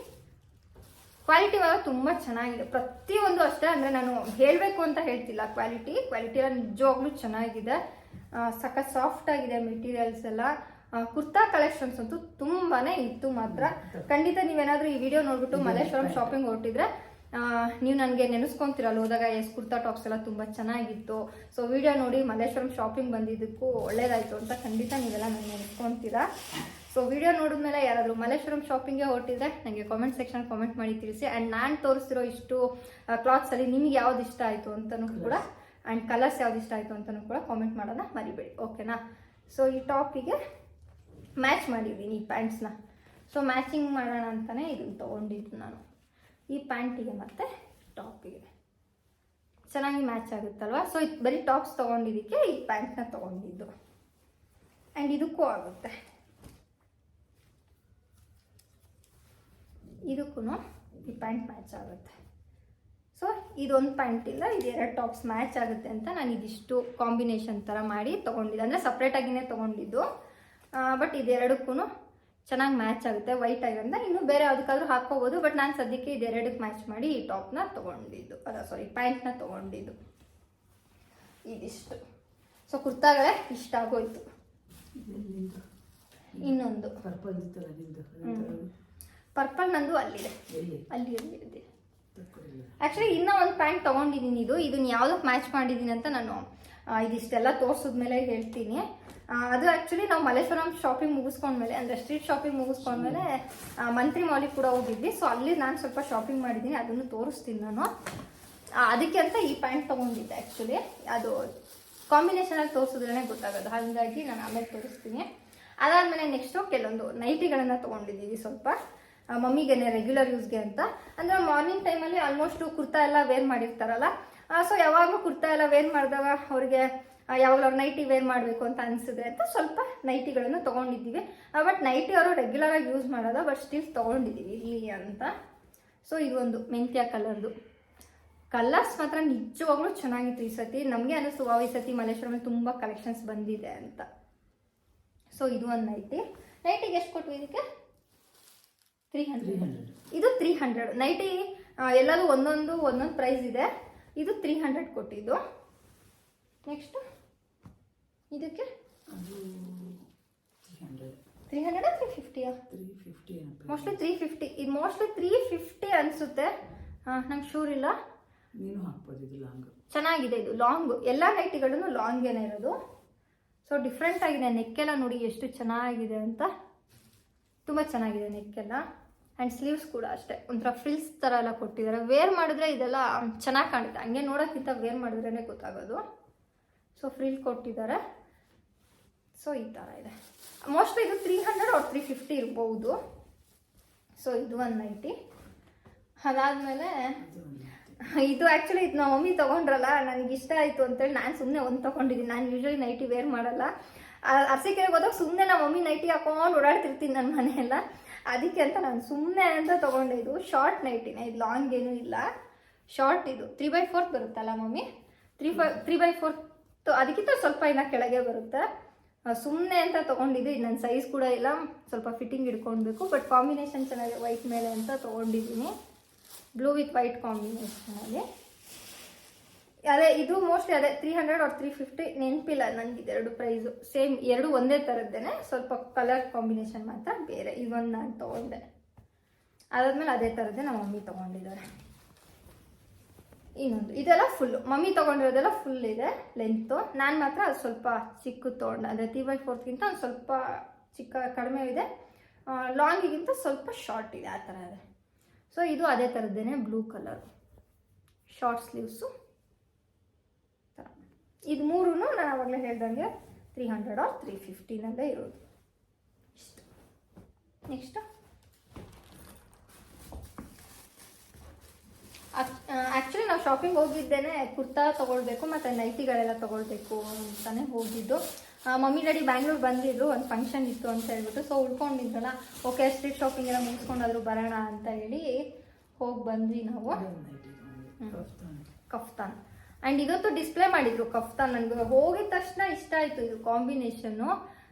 ಕ್ವಾಲಿಟಿ ಇವಾಗ ತುಂಬ ಚೆನ್ನಾಗಿದೆ. ಪ್ರತಿಯೊಂದು ಅಷ್ಟೇ. ಅಂದರೆ ನಾನು ಹೇಳಬೇಕು ಅಂತ ಹೇಳ್ತಿಲ್ಲ, ಕ್ವಾಲಿಟಿ ಎಲ್ಲ ನಿಜವಾಗ್ಲೂ ಚೆನ್ನಾಗಿದೆ. ಸಖತ್ ಸಾಫ್ಟ್ ಆಗಿದೆ ಮೆಟೀರಿಯಲ್ಸ್ ಎಲ್ಲ. ಕುರ್ತಾ ಕಲೆಕ್ಷನ್ಸ್ ಅಂತೂ ತುಂಬಾ ಇತ್ತು ಮಾತ್ರ. ಖಂಡಿತ ನೀವೇನಾದರೂ ಈ ವಿಡಿಯೋ ನೋಡ್ಬಿಟ್ಟು ಮಲ್ಲೇಶ್ವರಂ ಶಾಪಿಂಗ್ ಹೊರಟಿದ್ರೆ ನೀವು ನನಗೆ ನೆನೆಸ್ಕೊತೀರಲ್ಲ ಹೋದಾಗ, ಕುರ್ತಾ ಟಾಪ್ಸ್ ಎಲ್ಲ ತುಂಬ ಚೆನ್ನಾಗಿತ್ತು, ಸೊ ವಿಡಿಯೋ ನೋಡಿ ಮಲ್ಲೇಶ್ವರಂ ಶಾಪಿಂಗ್ ಬಂದಿದ್ದಕ್ಕೂ ಒಳ್ಳೇದಾಯಿತು ಅಂತ ಖಂಡಿತ ನೀವೆಲ್ಲ ನಾನು ನೆನೆಸ್ಕೊತೀರಾ. ಸೊ ವಿಡಿಯೋ ನೋಡಿದ್ಮೇಲೆ ಯಾರಾದರೂ ಮಲ್ಲೇಶ್ವರಂ ಶಾಪಿಂಗ್ಗೆ ಹೊರಟಿದ್ರೆ ನನಗೆ ಕಾಮೆಂಟ್ ಸೆಕ್ಷನ್ ಕಾಮೆಂಟ್ ಮಾಡಿ ತಿಳಿಸಿ. ಆ್ಯಂಡ್ ನಾನು ತೋರಿಸ್ತಿರೋ ಇಷ್ಟು ಕ್ಲಾತ್ಸಲ್ಲಿ ನಿಮ್ಗೆ ಯಾವ್ದು ಇಷ್ಟ ಆಯಿತು ಅಂತಲೂ ಕೂಡ, ಆ್ಯಂಡ್ ಕಲರ್ಸ್ ಯಾವ್ದು ಇಷ್ಟ ಆಯಿತು ಅಂತಲೂ ಕೂಡ ಕಾಮೆಂಟ್ ಮಾಡೋಣ ಮರಿಬೇಡಿ. ಓಕೆನಾ? ಸೊ ಈ ಟಾಪಿಗೆ ಮ್ಯಾಚ್ ಮಾಡಿದ್ದೀನಿ ಈ ಪ್ಯಾಂಟ್ಸ್ನ. ಸೊ ಮ್ಯಾಚಿಂಗ್ ಮಾಡೋಣ ಅಂತಲೇ ಇದನ್ನು ತೊಗೊಂಡಿದ್ದು ನಾನು. ಈ ಪ್ಯಾಂಟಿಗೆ ಮತ್ತು ಟಾಪಿಗೆ ಚೆನ್ನಾಗಿ ಮ್ಯಾಚ್ ಆಗುತ್ತಲ್ವ. ಸೊ ಇದು ಬರೀ ಟಾಪ್ಸ್ ತೊಗೊಂಡಿದ್ದಕ್ಕೆ ಈ ಪ್ಯಾಂಟ್ನ ತೊಗೊಂಡಿದ್ದು. ಆ್ಯಂಡ್ ಇದಕ್ಕೂ ಆಗುತ್ತೆ, ಇದಕ್ಕೂ ಈ ಪ್ಯಾಂಟ್ ಮ್ಯಾಚ್ ಆಗುತ್ತೆ. ಸೊ ಇದೊಂದು ಪ್ಯಾಂಟ್ ಇಲ್ಲ, ಇದು 2 ಟಾಪ್ಸ್ ಮ್ಯಾಚ್ ಆಗುತ್ತೆ ಅಂತ ನಾನು ಇದಿಷ್ಟು ಕಾಂಬಿನೇಷನ್ ಥರ ಮಾಡಿ ತೊಗೊಂಡಿದ್ದೆ. ಅಂದರೆ ಸಪ್ರೇಟಾಗಿಯೇ ತೊಗೊಂಡಿದ್ದು, ಬಟ್ ಇದೆರಡಕ್ಕೂ ಚೆನ್ನಾಗಿ ಮ್ಯಾಚ್ ಆಗುತ್ತೆ. ವೈಟ್ ಆಗಿರೋದ್ರಿಂದ ಇನ್ನೂ ಬೇರೆ ಯಾವುದಕ್ಕಾದ್ರೂ ಹಾಕ್ಕೋಬೋದು, ಬಟ್ ನಾನು ಸದ್ಯಕ್ಕೆ ಇದೆರಡಕ್ಕೆ ಮ್ಯಾಚ್ ಮಾಡಿ ಈ ಟಾಪ್ನ ತೊಗೊಂಡಿದ್ದು, ಪ್ಯಾಂಟ್ನ ತೊಗೊಂಡಿದ್ದು. ಇದಿಷ್ಟು. ಸೊ ಕುರ್ತಾಗಳೇ ಇಷ್ಟ ಆಗೋಯ್ತು. ಇನ್ನೊಂದು ಪರ್ಪಲ್ ನಂದು ಅಲ್ಲಿದೆ, ಅಲ್ಲಿ ಇದೆ. ಆ್ಯಕ್ಚುಲಿ ಇನ್ನೂ ಒಂದು ಪ್ಯಾಂಟ್ ತೊಗೊಂಡಿದ್ದೀನಿ. ಇದನ್ನ ಯಾವುದಕ್ಕೆ ಮ್ಯಾಚ್ ಮಾಡಿದ್ದೀನಿ ಅಂತ ನಾನು ಇದಿಷ್ಟೆಲ್ಲ ತೋರಿಸಿದ್ಮೇಲೆ ಹೇಳ್ತೀನಿ. ಅದು ಆ್ಯಕ್ಚುಲಿ ನಾವು ಮಲ್ಲೇಶ್ವರಂ ಶಾಪಿಂಗ್ ಮುಗಿಸ್ಕೊಂಡ್ಮೇಲೆ, ಅಂದರೆ ಸ್ಟ್ರೀಟ್ ಶಾಪಿಂಗ್ ಮುಗಿಸ್ಕೊಂಡ್ಮೇಲೆ ಮಂತ್ರಿ ಮಾಲಿಗೆ ಕೂಡ ಹೋಗಿದ್ವಿ. ಸೊ ಅಲ್ಲಿ ನಾನು ಸ್ವಲ್ಪ ಶಾಪಿಂಗ್ ಮಾಡಿದ್ದೀನಿ, ಅದನ್ನು ತೋರಿಸ್ತೀನಿ ನಾನು. ಅದಕ್ಕೆ ಅಂತ ಈ ಪ್ಯಾಂಟ್ ತೊಗೊಂಡಿದ್ದೆ. ಆ್ಯಕ್ಚುಲಿ ಅದು ಕಾಂಬಿನೇಷನಲ್ಲಿ ತೋರಿಸಿದ್ರೇ ಗೊತ್ತಾಗೋದು, ಹಾಗಾಗಿ ನಾನು ಆಮೇಲೆ ತೋರಿಸ್ತೀನಿ. ಅದಾದಮೇಲೆ ನೆಕ್ಸ್ಟು ಕೆಲವೊಂದು ನೈಟಿಗಳನ್ನು ತೊಗೊಂಡಿದ್ದೀವಿ, ಸ್ವಲ್ಪ ಮಮ್ಮಿಗೆ ರೆಗ್ಯುಲರ್ ಯೂಸ್ಗೆ ಅಂತ. ಅಂದರೆ ಮಾರ್ನಿಂಗ್ ಟೈಮಲ್ಲಿ ಆಲ್ಮೋಸ್ಟು ಕುರ್ತಾ ಎಲ್ಲ ವೇರ್ ಮಾಡಿರ್ತಾರಲ್ಲ, ಸೊ ಯಾವಾಗಲೂ ಕುರ್ತಾ ಎಲ್ಲ ವೇರ್ ಮಾಡಿದಾಗ ಅವ್ರಿಗೆ ಯಾವಾಗಲೂ ಅವ್ರು ನೈಟಿ ವೇರ್ ಮಾಡಬೇಕು ಅಂತ ಅನಿಸಿದ್ರೆ ಅಂತ ಸ್ವಲ್ಪ ನೈಟಿಗಳನ್ನು ತೊಗೊಂಡಿದ್ದೀವಿ. ಬಟ್ ನೈಟಿ ಅವರು ರೆಗ್ಯುಲರಾಗಿ ಯೂಸ್ ಮಾಡೋದು, ಬಟ್ ಸ್ಟಿಲ್ ತೊಗೊಂಡಿದ್ದೀವಿ ಇಲ್ಲಿ ಅಂತ. ಸೊ ಇದು ಒಂದು ಮೆಂತ್ಯ ಕಲರ್ದು. ಕಲರ್ಸ್ ಮಾತ್ರ ನಿಜವಾಗ್ಲೂ ಚೆನ್ನಾಗಿತ್ತು ಈ ಸತಿ. ನಮಗೆ ಅನ್ನಿಸ್ತು ಈ ಸತಿ ಮಲ್ಲೇಶ್ವರಮಲ್ಲಿ ತುಂಬ ಕಲೆಕ್ಷನ್ಸ್ ಬಂದಿದೆ ಅಂತ. ಸೊ ಇದು ಒಂದು ನೈಟಿಗೆ ಎಷ್ಟು ಕೊಟ್ವಿ ಇದಕ್ಕೆ? 300. ಇದು 300 ನೈಟಿ. ಎಲ್ಲದೂ ಒಂದೊಂದು ಪ್ರೈಸ್ ಇದೆ. ಇದು 300 ಕೊಟ್ಟಿದ್ದು. ನೆಕ್ಸ್ಟ್ ಇದಕ್ಕೆ 300 350 ಮೋಸ್ಟ್ಲಿ 350. ಇದು ಮೋಸ್ಟ್ಲಿ 350 ಅನಿಸುತ್ತೆ, ನಂಗೆ ಶೂರ್ ಇಲ್ಲ. ಚೆನ್ನಾಗಿದೆ ಇದು, ಲಾಂಗ್. ಎಲ್ಲ ನೈಟಿಗಳನ್ನು ಲಾಂಗೇನೆ ಇರೋದು. ಸೊ ಡಿಫ್ರೆಂಟ್ ಆಗಿದೆ. ನೆಕ್ಕೆಲ್ಲ ನೋಡಿ ಎಷ್ಟು ಚೆನ್ನಾಗಿದೆ ಅಂತ, ತುಂಬ ಚೆನ್ನಾಗಿದೆ ನೆಕ್ಕೆಲ್ಲ. ಆ್ಯಂಡ್ ಸ್ಲೀವ್ಸ್ ಕೂಡ ಅಷ್ಟೇ ಒಂಥರ ಫ್ರಿಲ್ಸ್ ಥರ ಎಲ್ಲ ಕೊಟ್ಟಿದ್ದಾರೆ. ವೇರ್ ಮಾಡಿದ್ರೆ ಇದೆಲ್ಲ ಚೆನ್ನಾಗಿ ಕಾಣುತ್ತೆ, ಹಂಗೆ ನೋಡೋಕ್ಕಿಂತ ವೇರ್ ಮಾಡಿದ್ರೇ ಗೊತ್ತಾಗೋದು. ಸೊ ಫ್ರಿಲ್ ಕೊಟ್ಟಿದ್ದಾರೆ. ಸೊ ಈ ಥರ ಇದೆ. ಮೋಸ್ಟ್ಲಿ ಇದು 300 or 350 ಇರ್ಬೋದು. ಸೊ ಇದು ಒಂದು ನೈಟಿ. ಅದಾದಮೇಲೆ ಇದು ಆ್ಯಕ್ಚುಲಿ ಇದು ನಾವು ಮಮ್ಮಿ ತೊಗೊಂಡ್ರಲ್ಲ, ನನಗೆ ಇಷ್ಟ ಆಯಿತು ಅಂತೇಳಿ ನಾನು ಸುಮ್ಮನೆ ಒಂದು ತೊಗೊಂಡಿದ್ದೀನಿ. ನಾನು ಯೂಶ್ವಲಿ ನೈಟಿ ವೇರ್ ಮಾಡಲ್ಲ. ಅರಸೀಕೆರೆಗೆ ಹೋದಾಗ ಸುಮ್ಮನೆ ನಮ್ಮ ಮಮ್ಮಿ ನೈಟಿ ಹಾಕೊಂಡು ಓಡಾಡ್ತಿರ್ತೀನಿ ನನ್ನ ಮನೆಯೆಲ್ಲ. ಅದಕ್ಕೆ ಅಂತ ನಾನು ಸುಮ್ಮನೆ ಅಂತ ತೊಗೊಂಡೆ. ಇದು ಶಾರ್ಟ್ ನೈಟಿನೇ, ಇದು ಲಾಂಗ್ ಏನೂ ಇಲ್ಲ, ಶಾರ್ಟ್. ಇದು 3/4 ಬರುತ್ತಲ್ಲ ಮಮ್ಮಿ, 3/4. ಅದಕ್ಕಿಂತ ಸ್ವಲ್ಪ ಇನ್ನು ಕೆಳಗೆ ಬರುತ್ತೆ. ಸುಮ್ಮನೆ ಅಂತ ತೊಗೊಂಡಿದ್ದು. ಇದು ನನ್ನ ಸೈಜ್ ಕೂಡ ಇಲ್ಲ, ಸ್ವಲ್ಪ ಫಿಟ್ಟಿಂಗ್ ಇಟ್ಕೊಳ್ಬೇಕು. ಬಟ್ ಕಾಂಬಿನೇಷನ್ ಚೆನ್ನಾಗಿದೆ, ವೈಟ್ ಮೇಲೆ ಅಂತ ತೊಗೊಂಡಿದ್ದೀನಿ. ಬ್ಲೂ ವಿತ್ ವೈಟ್ ಕಾಂಬಿನೇಷನಲ್ಲಿ. ಅದೇ ಇದು ಮೋಸ್ಟ್ಲಿ ಅದೇ 300 or 350 ನೆನಪಿಲ್ಲ ನನಗೆ. ಇದೆರಡು ಪ್ರೈಸು ಸೇಮ್, ಎರಡು ಒಂದೇ ಥರದ್ದೇನೆ, ಸ್ವಲ್ಪ ಕಲರ್ ಕಾಂಬಿನೇಷನ್ ಮಾತ್ರ ಬೇರೆ. ಇವೊಂದು ನಾನು ತೊಗೊಂಡೆ. ಅದಾದಮೇಲೆ ಅದೇ ಥರದ್ದೇ ನಮ್ಮ ಮಮ್ಮಿ ತೊಗೊಂಡಿದ್ದಾರೆ. ಇನ್ನೊಂದು ಇದೆಲ್ಲ ಫುಲ್ಲು, ಮಮ್ಮಿ ತೊಗೊಂಡಿರೋದೆಲ್ಲ ಫುಲ್ ಇದೆ ಲೆಂತು. ನಾನು ಮಾತ್ರ ಅದು ಸ್ವಲ್ಪ ಚಿಕ್ಕದು ತೊಗೊಂಡೆ. ಅಂದರೆ 3/4ಗಿಂತ ಒಂದು ಸ್ವಲ್ಪ ಕಡಿಮೆ ಇದೆ, ಲಾಂಗಿಗಿಂತ ಸ್ವಲ್ಪ ಶಾರ್ಟ್ ಇದೆ, ಆ ಥರ ಇದೆ. ಸೊ ಇದು ಅದೇ ಥರದ್ದೇನೆ, ಬ್ಲೂ ಕಲರ್, ಶಾರ್ಟ್ ಸ್ಲೀವ್ಸು ಥರ. ಇದು ಮೂರೂ ನಾನು ಆವಾಗಲೇ ಹೇಳ್ದಂಗೆ 300 or 350 ಇರೋದು. ಇಷ್ಟು. ನೆಕ್ಸ್ಟು ಆ್ಯಕ್ಚುಲಿ ನಾವು ಶಾಪಿಂಗ್ ಹೋಗಿದ್ದೇನೆ ಕುರ್ತಾ ತೊಗೊಳ್ಬೇಕು ಮತ್ತು ನೈಟಿಗಳೆಲ್ಲ ತೊಗೊಳ್ಬೇಕು ಅಂತಲೇ ಹೋಗಿದ್ದು. ಮಮ್ಮಿ ಡ್ಯಾಡಿ ಬ್ಯಾಂಗ್ಳೂರು ಬಂದಿದ್ರು, ಒಂದು ಫಂಕ್ಷನ್ ಇತ್ತು ಅಂತ ಹೇಳ್ಬಿಟ್ಟು. ಸೊ ಉಳ್ಕೊಂಡಿದ್ರಲ್ಲ, ಓಕೆ ಸ್ಟ್ರೀಟ್ ಶಾಪಿಂಗ್ ಎಲ್ಲ ಮುಗಿಸ್ಕೊಂಡಾದ್ರು ಬರೋಣ ಅಂತ ಹೇಳಿ ಹೋಗಿ ಬಂದ್ವಿ ನಾವು. ಕಫ್ತಾನ್. ಆ್ಯಂಡ್ ಇದೊಂದು ಡಿಸ್ಪ್ಲೇ ಮಾಡಿದ್ರು ಕಫ್ತಾನ್. ನನಗೆ ಹೋಗಿದ ತಕ್ಷಣ ಇಷ್ಟ ಆಯಿತು ಇದು ಕಾಂಬಿನೇಷನ್ನು.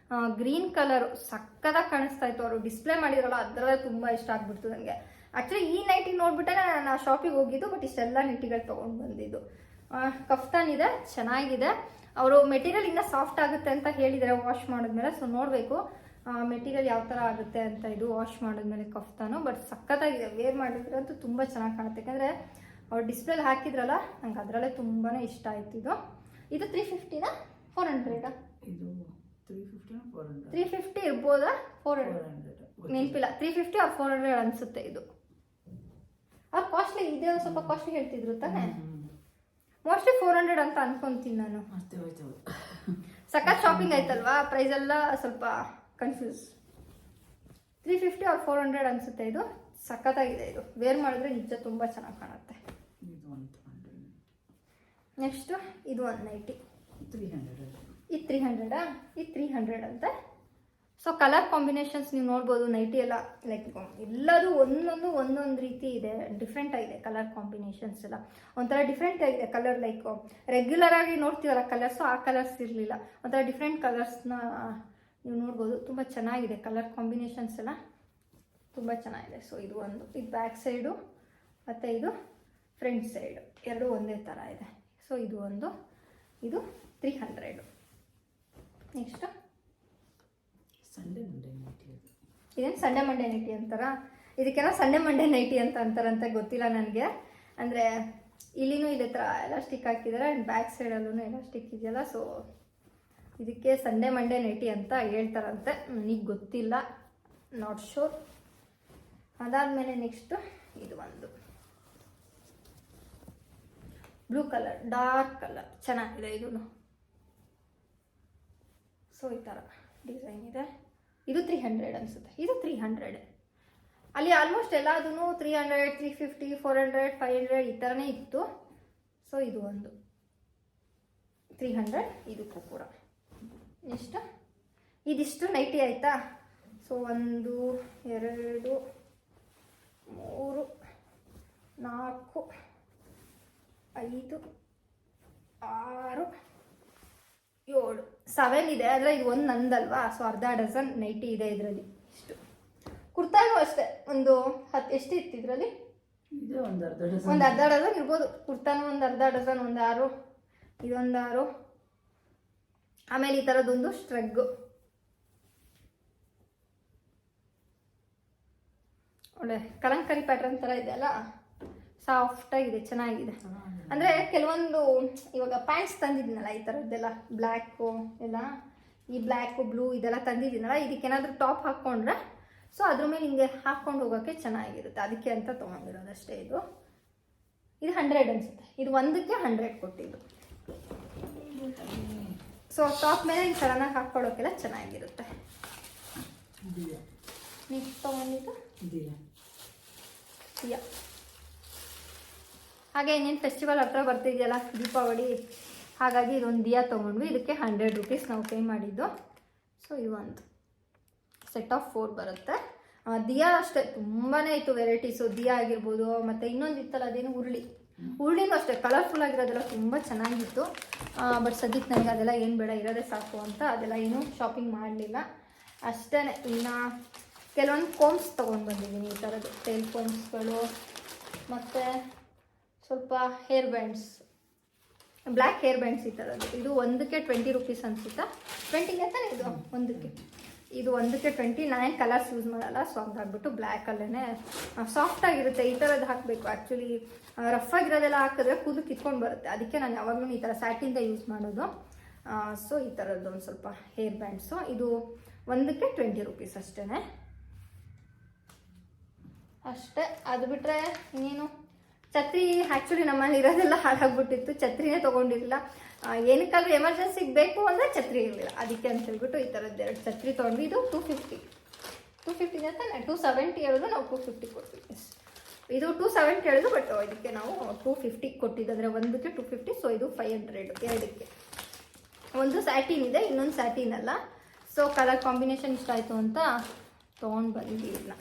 ಗ್ರೀನ್ ಕಲರು ಸಕ್ಕದಾಗಿ ಕಾಣಿಸ್ತಾ ಇತ್ತು. ಅವರು ಡಿಸ್ಪ್ಲೇ ಮಾಡಿದ್ರಲ್ಲ ಅದರಲ್ಲೇ ತುಂಬ ಇಷ್ಟ ಆಗ್ಬಿಡ್ತು ನನಗೆ. ಆ್ಯಕ್ಚುಲಿ ಈ ನೈಟಿಗೆ ನೋಡ್ಬಿಟ್ಟೆ ನಾನು ಶಾಪಿಗೆ ಹೋಗಿದ್ದು, ಬಟ್ ಇಷ್ಟೆಲ್ಲ ನೈಟಿಗಳು ತೊಗೊಂಡು ಬಂದಿದ್ದು. ಕಫ್ತಾನ್ ಇದೆ, ಚೆನ್ನಾಗಿದೆ. ಅವರು ಮೆಟೀರಿಯಲ್ ಇನ್ನೂ ಸಾಫ್ಟ್ ಆಗುತ್ತೆ ಅಂತ ಹೇಳಿದ್ದಾರೆ ವಾಶ್ ಮಾಡಿದ್ಮೇಲೆ. ಸೊ ನೋಡಬೇಕು ಮೆಟೀರಿಯಲ್ ಯಾವ ಥರ ಆಗುತ್ತೆ ಅಂತ ಇದು ವಾಶ್ ಮಾಡಿದ್ಮೇಲೆ ಕಫ್ತಾನು. ಬಟ್ ಸಖತ್ತಾಗಿದೆ, ವೇರ್ ಮಾಡಿದ್ರೆ ಅಂತೂ ತುಂಬ ಚೆನ್ನಾಗಿ ಕಾಣುತ್ತೆ. ಯಾಕಂದರೆ ಅವ್ರು ಡಿಸ್ಪ್ಲೇಲಿ ಹಾಕಿದ್ರಲ್ಲ, ನಂಗೆ ಅದರಲ್ಲೇ ತುಂಬಾ ಇಷ್ಟ ಆಯ್ತು. ಇದು 350 400 350 ಇರ್ಬೋದಾ 400 ನೆನಪಿಲ್ಲ. 350 or 400 ಅನಿಸುತ್ತೆ ಇದು. ಅವ್ರು ಕಾಸ್ಟ್ಲಿ ಇದೆ, ಸ್ವಲ್ಪ ಕಾಸ್ಟ್ಲಿ ಹೇಳ್ತಿದ್ರು ತಾನೆ. ಮೋಸ್ಟ್ಲಿ 400 ಅಂತ ಅನ್ಕೊಂತೀನಿ ನಾನು. ಸಖತ್ ಶಾಪಿಂಗ್ ಆಯ್ತಲ್ವಾ, ಪ್ರೈಸ್ ಎಲ್ಲ ಸ್ವಲ್ಪ ಕನ್ಫ್ಯೂಸ್. 350 or 400 ಅನಿಸುತ್ತೆ. ಇದು ಸಖತ್ತಾಗಿದೆ. ಇದು ವೇರ್ ಮಾಡಿದ್ರೆ ನಿಜ ತುಂಬ ಚೆನ್ನಾಗಿ ಕಾಣುತ್ತೆ. ನೆಕ್ಸ್ಟು ಇದು ಒಂದು ನೈಟಿ 300. ಇದು 300 ಇದು 300 ಅಂತ. ಸೊ ಕಲರ್ ಕಾಂಬಿನೇಷನ್ಸ್ ನೀವು ನೋಡ್ಬೋದು. ನೈಟಿ ಎಲ್ಲ ಲೈಕ್ ಎಲ್ಲದು ಒಂದೊಂದು ರೀತಿ ಇದೆ, ಡಿಫ್ರೆಂಟ್ ಆಗಿದೆ ಕಲರ್ ಕಾಂಬಿನೇಷನ್ಸ್ ಎಲ್ಲ. ಒಂಥರ ಡಿಫ್ರೆಂಟ್ ಆಗಿದೆ ಕಲರ್, ಲೈಕ್ ರೆಗ್ಯುಲರ್ ಆಗಿ ನೋಡ್ತೀವಲ್ಲ ಕಲರ್ಸು, ಆ ಕಲರ್ಸ್ ಇರಲಿಲ್ಲ. ಒಂಥರ ಡಿಫ್ರೆಂಟ್ ಕಲರ್ಸ್ನ ನೀವು ನೋಡ್ಬೋದು. ತುಂಬ ಚೆನ್ನಾಗಿದೆ ಕಲರ್ ಕಾಂಬಿನೇಷನ್ಸ್ ಎಲ್ಲ, ತುಂಬ ಚೆನ್ನಾಗಿದೆ. ಸೊ ಇದು ಒಂದು, ಇದು ಬ್ಯಾಕ್ ಸೈಡು ಮತ್ತು ಇದು ಫ್ರಂಟ್ ಸೈಡು ಎರಡೂ ಒಂದೇ ಥರ ಇದೆ. ಸೊ ಇದು ಒಂದು, ಇದು 300. Next Sunday Monday nighty. ಇದೇನು ಸಂಡೇ ಮಂಡೇ ನೈಟಿ ಅಂತಾರ? ಇದಕ್ಕೆಲ್ಲ ಸಂಡೇ ಮಂಡೇ ನೈಟಿ ಅಂತ ಅಂತಾರಂತ ಗೊತ್ತಿಲ್ಲ ನನಗೆ. ಅಂದರೆ ಇಲ್ಲಿನೂ ಇದೇ ಥರ ಎಲಾಸ್ಟಿಕ್ ಹಾಕಿದ್ದಾರೆ ಆ್ಯಂಡ್ ಬ್ಯಾಕ್ ಸೈಡಲ್ಲೂ ಎಲಾಸ್ಟಿಕ್ ಇದೆಯಲ್ಲ. ಸೊ ಇದಕ್ಕೆ ಸಂಡೇ ಮಂಡೇ ನೈಟಿ ಅಂತ ಹೇಳ್ತಾರಂತೆ, ನನಗೆ ಗೊತ್ತಿಲ್ಲ, ನಾಟ್ ಶೋರ್. ಅದಾದಮೇಲೆ ನೆಕ್ಸ್ಟು ಇದು ಒಂದು ಬ್ಲೂ ಕಲರ್, ಡಾರ್ಕ್ ಕಲರ್, ಚೆನ್ನಾಗಿದೆ ಇದೂ. ಸೊ ಈ ಥರ ಡಿಸೈನ್ ಇದೆ. ಇದು 300 ಅನಿಸುತ್ತೆ. ಇದು 300. ಅಲ್ಲಿ ಆಲ್ಮೋಸ್ಟ್ ಎಲ್ಲದೂ 300, 350, 400, 500 ಈ ಥರನೇ ಇತ್ತು. ಸೊ ಇದು ಒಂದು 300, ಇದಕ್ಕೂ ಕೂಡ. ನೆಕ್ಸ್ಟ್ ಇದಿಷ್ಟು ನೈಟಿ ಆಯಿತಾ. ಸೊ 1 2 3 4 5 6 7 7 ಇದೆ. ಆದರೆ ಇದು ಒಂದು ನಂದಲ್ವಾ, ಸೊ ಅರ್ಧ ಡಜನ್ ನೈಟಿ ಇದೆ ಇದರಲ್ಲಿ. ಇಷ್ಟು ಕುರ್ತಾಗೂ ಅಷ್ಟೇ ಒಂದು 10 ಎಷ್ಟು ಇತ್ತು ಇದರಲ್ಲಿ, ಒಂದು ಅರ್ಧ ಡಜನ್ ಇರ್ಬೋದು. ಕುರ್ತಾನು ಒಂದು ಅರ್ಧ ಡಜನ್, ಒಂದು 6, ಇದೊಂದು 6. ಆಮೇಲೆ ಈ ಥರದ್ದೊಂದು ಸ್ಟ್ರಗ್ಗು, ಒಳ್ಳೆ ಕಲಂಕರಿ ಪ್ಯಾಟ್ರನ್ ಥರ ಇದೆ ಅಲ್ಲ, ಸಾಫ್ಟಾಗಿದೆ, ಚೆನ್ನಾಗಿದೆ. ಅಂದರೆ ಕೆಲವೊಂದು ಇವಾಗ ಪ್ಯಾಂಟ್ಸ್ ತಂದಿದ್ದೀನಲ್ಲ ಈ ಥರದ್ದೆಲ್ಲ, ಬ್ಲ್ಯಾಕು ಎಲ್ಲ, ಈ ಬ್ಲ್ಯಾಕು ಬ್ಲೂ ಇದೆಲ್ಲ ತಂದಿದ್ದೀನಲ್ಲ, ಇದಕ್ಕೇನಾದರೂ ಟಾಪ್ ಹಾಕ್ಕೊಂಡ್ರೆ ಸೊ ಅದ್ರ ಮೇಲೆ ಹಿಂಗೆ ಹಾಕ್ಕೊಂಡು ಹೋಗೋಕ್ಕೆ ಚೆನ್ನಾಗಿರುತ್ತೆ, ಅದಕ್ಕೆ ಅಂತ ತೊಗೊಂಡಿರೋದಷ್ಟೇ. ಇದು 100 ಅನಿಸುತ್ತೆ. ಇದು ಒಂದಕ್ಕೆ 100 ಕೊಟ್ಟಿದ್ದು. ಸೊ ಟಾಪ್ ಮೇಲೆ ಹಿಂಗೆ ಸಡನ್ನಾಗಿ ಹಾಕ್ಕೊಳ್ಳೋಕ್ಕೆಲ್ಲ ಚೆನ್ನಾಗಿರುತ್ತೆ. ನೆಕ್ಸ್ಟ್ ತೊಗೊಂಡಿದ್ದು ದಿಯಾ. ಹಾಗೆ ಇನ್ನೇನು ಫೆಸ್ಟಿವಲ್ ಹತ್ರ ಬರ್ತಿದೆಯಲ್ಲ, ದೀಪಾವಳಿ, ಹಾಗಾಗಿ ಇದೊಂದು ದಿಯಾ ತೊಗೊಂಡ್ವಿ. ಇದಕ್ಕೆ 100 ರೂಪೀಸ್ ನಾವು ಪೇ ಮಾಡಿದ್ದು. ಸೊ ಇದು ಒಂದು ಸೆಟ್ ಆಫ್ 4 ಬರುತ್ತೆ. ದಿಯಾ ಅಷ್ಟೇ ತುಂಬಾ ಇತ್ತು ವೆರೈಟೀಸು. ದಿಯಾ ಆಗಿರ್ಬೋದು, ಮತ್ತು ಇನ್ನೊಂದು ಇತ್ತಲ್ಲ ಅದೇನು ಉರುಳಿನೂ ಅಷ್ಟೇ ಕಲರ್ಫುಲ್ ಆಗಿರೋದೆಲ್ಲ ತುಂಬ ಚೆನ್ನಾಗಿತ್ತು. ಬಟ್ ಸದ್ಯಕ್ಕೆ ನನಗೆ ಅದೆಲ್ಲ ಏನು ಬೇಡ, ಇರೋದೇ ಸಾಕು ಅಂತ ಅದೆಲ್ಲ ಏನೂ ಶಾಪಿಂಗ್ ಮಾಡಲಿಲ್ಲ ಅಷ್ಟೇ. ಇನ್ನು ಕೆಲವೊಂದು ಕೋಮ್ಸ್ ತೊಗೊಂಡು ಬಂದಿದ್ದೀನಿ, ಈ ಥರದ್ದು ಟೈಲ್ ಕೋಮ್ಸ್ಗಳು, ಮತ್ತು ಸ್ವಲ್ಪ hair bands, black hair bands ಈ ಥರದ್ದು. ಇದು ಒಂದಕ್ಕೆ 20 ರೂಪೀಸ್ ಅನಿಸುತ್ತಾ, 20ಗೆ ತಾನೇ ಇದು ಒಂದಕ್ಕೆ. ಇದು ಒಂದಕ್ಕೆ 20. ನಾನೇನು ಕಲರ್ಸ್ ಯೂಸ್ ಮಾಡಲ್ಲ, ಸೊ ಹಂಗಾಗ್ಬಿಟ್ಟು ಬ್ಲ್ಯಾಕಲ್ಲೇ ಸಾಫ್ಟಾಗಿರುತ್ತೆ. ಈ ಥರದ್ದು ಹಾಕಬೇಕು. ಆ್ಯಕ್ಚುಲಿ ರಫ್ ಆಗಿರೋದೆಲ್ಲ ಹಾಕಿದ್ರೆ ಕೂದಲು ಕಿತ್ಕೊಂಡು ಬರುತ್ತೆ, ಅದಕ್ಕೆ ನಾನು ಯಾವಾಗಲೂ ಈ ಥರ ಸ್ಯಾಟಿಂದ ಯೂಸ್ ಮಾಡೋದು. ಸೊ ಈ ಥರದ್ದು ಒಂದು ಸ್ವಲ್ಪ ಹೇರ್ ಬ್ಯಾಂಡ್ಸು. ಇದು ಒಂದಕ್ಕೆ 20 ರೂಪೀಸ್ ಅಷ್ಟೇ. ಅದು ಬಿಟ್ಟರೆ ಇನ್ನೇನು ಛತ್ರಿ. ಆ್ಯಕ್ಚುಲಿ ನಮ್ಮಲ್ಲಿ ಇರೋದೆಲ್ಲ ಹಾಳಾಗ್ಬಿಟ್ಟಿತ್ತು, ಛತ್ರಿನೇ ತೊಗೊಂಡಿರಲಿಲ್ಲ. ಏನಕ್ಕಾದ್ರೂ ಎಮರ್ಜೆನ್ಸಿಗೆ ಬೇಕು ಅಂದರೆ ಛತ್ರಿ ಇರಲಿಲ್ಲ, ಅದಕ್ಕೆ ಅಂತ ಹೇಳ್ಬಿಟ್ಟು ಈ ಥರದ್ದು 2 ಛತ್ರಿ ತೊಗೊಂಡ್ವಿ. ಇದು 250 ಅಂತ 270 ಹೇಳಿದ್ರು, ನಾವು 250 ಕೊಡ್ತೀವಿ. ಇದು 270 ಹೇಳಿದ್ರು, ಬಟ್ ಇದಕ್ಕೆ ನಾವು 250 ಕೊಟ್ಟಿದ್ದು. ಅಂದರೆ ಒಂದಕ್ಕೆ 250. ಸೊ ಇದು 500 ಎರಡಕ್ಕೆ. ಒಂದು ಸ್ಯಾಟಿನ್ ಇದೆ, ಇನ್ನೊಂದು ಸ್ಯಾಟಿನ್ ಅಲ್ಲ. ಸೊ ಕಲರ್ ಕಾಂಬಿನೇಷನ್ ಇಷ್ಟ ಆಯಿತು ಅಂತ ತೊಗೊಂಡು ಬಂದಿಲ್ಲ.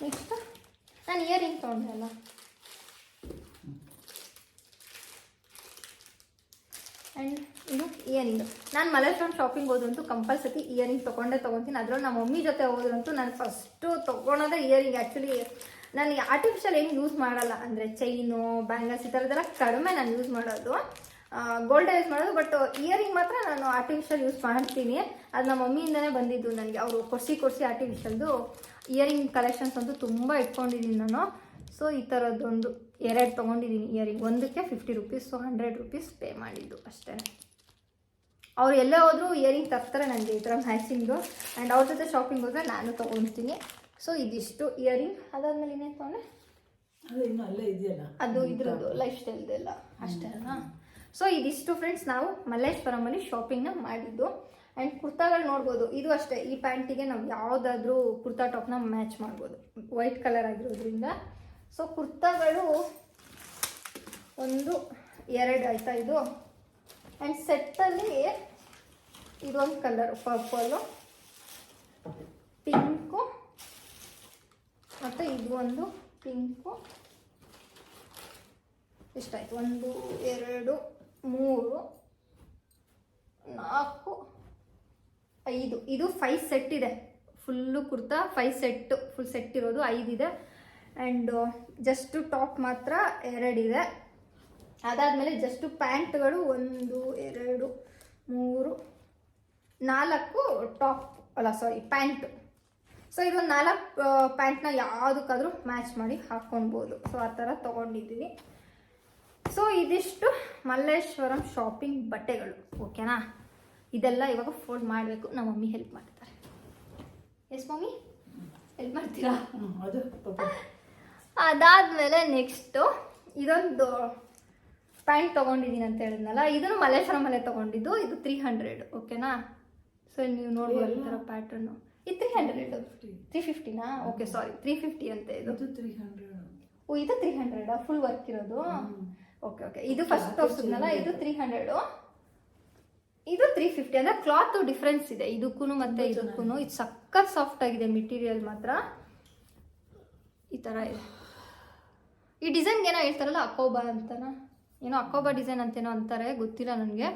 ನೆಕ್ಸ್ಟ್ ನಾನು ಇಯರಿಂಗ್ ತೊಗೊಂಡೆ ಅಲ್ಲ, ಆ್ಯಂಡ್ ಇದು ಇಯರಿಂಗ್. ನಾನು ಮಲೇಶ್ವರಂ ಶಾಪಿಂಗ್ ಹೋದ್ರಂತೂ ಕಂಪಲ್ಸರಿ ಇಯರಿಂಗ್ ತೊಗೊತೀನಿ. ಅದರಲ್ಲೂ ನಮ್ಮ ಮಮ್ಮಿ ಜೊತೆ ಹೋದ್ರಂತೂ ನಾನು ಫಸ್ಟು ತೊಗೊಳೋದೇ ಇಯರಿಂಗ್. ಆ್ಯಕ್ಚುಲಿ ನಾನು ಆರ್ಟಿಫಿಷಿಯಲ್ ಏನು ಯೂಸ್ ಮಾಡಲ್ಲ, ಅಂದರೆ ಚೈನು, ಬ್ಯಾಂಗಲ್ಸ್ ಈ ಥರದ್ದೆಲ್ಲ ಕಡಿಮೆ ನಾನು ಯೂಸ್ ಮಾಡೋದು, ಗೋಲ್ಡ್ ಯೂಸ್ ಮಾಡೋದು. ಬಟ್ ಇಯರಿಂಗ್ ಮಾತ್ರ ನಾನು ಆರ್ಟಿಫಿಷಿಯಲ್ ಯೂಸ್ ಮಾಡ್ತೀನಿ. ಅದು ನಮ್ಮ ಮಮ್ಮಿಯಿಂದನೇ ಬಂದಿದ್ದು ನನಗೆ. ಅವರು ಕೊಡಿಸಿ ಆರ್ಟಿಫಿಷಿಯಲ್ದು ಇಯರಿಂಗ್ ಕಲೆಕ್ಷನ್ಸ್ ಅಂತೂ ತುಂಬ ಇಟ್ಕೊಂಡಿದ್ದೀನಿ ನಾನು. ಸೊ ಈ ಥರದ್ದೊಂದು 2 ತೊಗೊಂಡಿದ್ದೀನಿ ಇಯರಿಂಗ್. ಒಂದಕ್ಕೆ 50 ರೂಪೀಸ್. ಸೊ 100 ರೂಪೀಸ್ ಪೇ ಮಾಡಿದ್ದು ಅಷ್ಟೇ. ಅವ್ರು ಎಲ್ಲೇ ಹೋದರೂ ಇಯರಿಂಗ್ ತರ್ತಾರೆ ನನಗೆ ಈ ಥರ ಮ್ಯಾಚಿಂಗು. ಆ್ಯಂಡ್ ಅವ್ರ ಜೊತೆ ಶಾಪಿಂಗ್ ಹೋದರೆ ನಾನು ತೊಗೊಳ್ತೀನಿ. ಸೊ ಇದಿಷ್ಟು ಇಯರಿಂಗ್. ಅದಾದಮೇಲೆ ಇನ್ನೇನು ತೊಗೊಂಡೆ, ಅದು ಇದ್ರದ್ದು ಲೈಫ್ ಸ್ಟೈಲ್ದೆಲ್ಲ ಅಷ್ಟೇ ಅಲ್ಲ. ಸೊ ಇದಿಷ್ಟು ಫ್ರೆಂಡ್ಸ್ ನಾವು ಮಲ್ಲೇಶ್ವರಮಲ್ಲಿ ಶಾಪಿಂಗ್ನ ಮಾಡಿದ್ದು. ಆ್ಯಂಡ್ ಕುರ್ತಾಗಳು ನೋಡ್ಬೋದು. ಇದು ಅಷ್ಟೇ, ಈ ಪ್ಯಾಂಟಿಗೆ ನಾವು ಯಾವುದಾದ್ರೂ ಕುರ್ತಾ ಟಾಪ್ನ ಮ್ಯಾಚ್ ಮಾಡ್ಬೋದು, ವೈಟ್ ಕಲರ್ ಆಗಿರೋದ್ರಿಂದ. ಸೊ ಕುರ್ತಾಗಳು ಒಂದು 2 ಆಯಿತಾ ಇದು. ಆ್ಯಂಡ್ ಸೆಟ್ಟಲ್ಲಿ ಇದೊಂದು ಕಲರ್ ಪರ್ಪಲ್ಲು, ಪಿಂಕು ಮತ್ತು ಇದು ಒಂದು ಪಿಂಕು. ಎಷ್ಟಾಯಿತು? 1 2 3 4 5. ಇದು 5 ಸೆಟ್ ಇದೆ. Full kurta 5 set, full set ಇರೋದು 5 ಇದೆ. ಆ್ಯಂಡ್ ಜಸ್ಟು ಟಾಪ್ ಮಾತ್ರ 2 ಇದೆ. ಅದಾದಮೇಲೆ ಜಸ್ಟು ಪ್ಯಾಂಟ್ಗಳು 1 2 3 4 ಟಾಪ್, ಅಲ್ಲ ಸಾರಿ ಪ್ಯಾಂಟು. ಸೊ ಇದೊಂದು 4 ಪ್ಯಾಂಟ್ನ ಯಾವುದಕ್ಕಾದ್ರೂ ಮ್ಯಾಚ್ ಮಾಡಿ ಹಾಕ್ಕೊಳ್ಬೋದು. ಸೊ ಆ ಥರ ತೊಗೊಂಡಿದ್ದೀವಿ. ಸೊ ಇದಿಷ್ಟು ಮಲ್ಲೇಶ್ವರಂ ಶಾಪಿಂಗ್ ಬಟ್ಟೆಗಳು, ಓಕೆನಾ? ಇದೆಲ್ಲ ಇವಾಗ ಫೋಲ್ಡ್ ಮಾಡಬೇಕು. ನಮ್ಮ ಮಮ್ಮಿ ಹೆಲ್ಪ್ ಮಾಡ್ತಾರೆ. ಎಸ್ ಮಮ್ಮಿ, ಹೆಲ್ಪ್ ಮಾಡ್ತೀರಾ? ಅದು ಅದಾದಮೇಲೆ ನೆಕ್ಸ್ಟು ಇದೊಂದು ಪ್ಯಾಂಟ್ ತೊಗೊಂಡಿದ್ದೀನಿ ಅಂತ ಹೇಳಿದ್ನಲ್ಲ, ಇದನ್ನು ಮಲ್ಲೇಶ್ವರಮಲ್ಲೇ ತೊಗೊಂಡಿದ್ದು. ಇದು 300, ಓಕೆನಾ? ಸೊ ನೀವು ನೋಡ್ಬೋದು ಈ ಥರ ಪ್ಯಾಟ್ರನ್ನು. ಇದು 300, 350ನಾ? ಓಕೆ ಸಾರಿ, 350 ಅಂತೆ ಇದು. 300. ಓ, ಇದು 300 ಫುಲ್ ವರ್ಕ್ ಇರೋದು. ಓಕೆ ಓಕೆ, ಇದು ಫಸ್ಟ್ ತೋರಿಸಿದ್ನಲ್ಲ, ಇದು 300, ಇದು 350. ಅಂದರೆ ಕ್ಲಾತ್ ಡಿಫ್ರೆನ್ಸ್ ಇದೆ ಇದಕ್ಕೂ ಮತ್ತು ಇದಕ್ಕೂ. ಇದು ಸಖತ್ ಸಾಫ್ಟ್ ಆಗಿದೆ ಮೆಟೀರಿಯಲ್ ಮಾತ್ರ. ಈ ಥರ ಇದೆ. ಈ ಡಿಸೈನ್ಗೆ ಏನೋ ಹೇಳ್ತಾರಲ್ಲ, ಅಕೋಬಾ ಅಂತನ ಏನೋ, ಅಕೋಬಾ ಡಿಸೈನ್ ಅಂತೇನೋ ಅಂತಾರೆ, ಗೊತ್ತಿಲ್ಲ ನನಗೆ.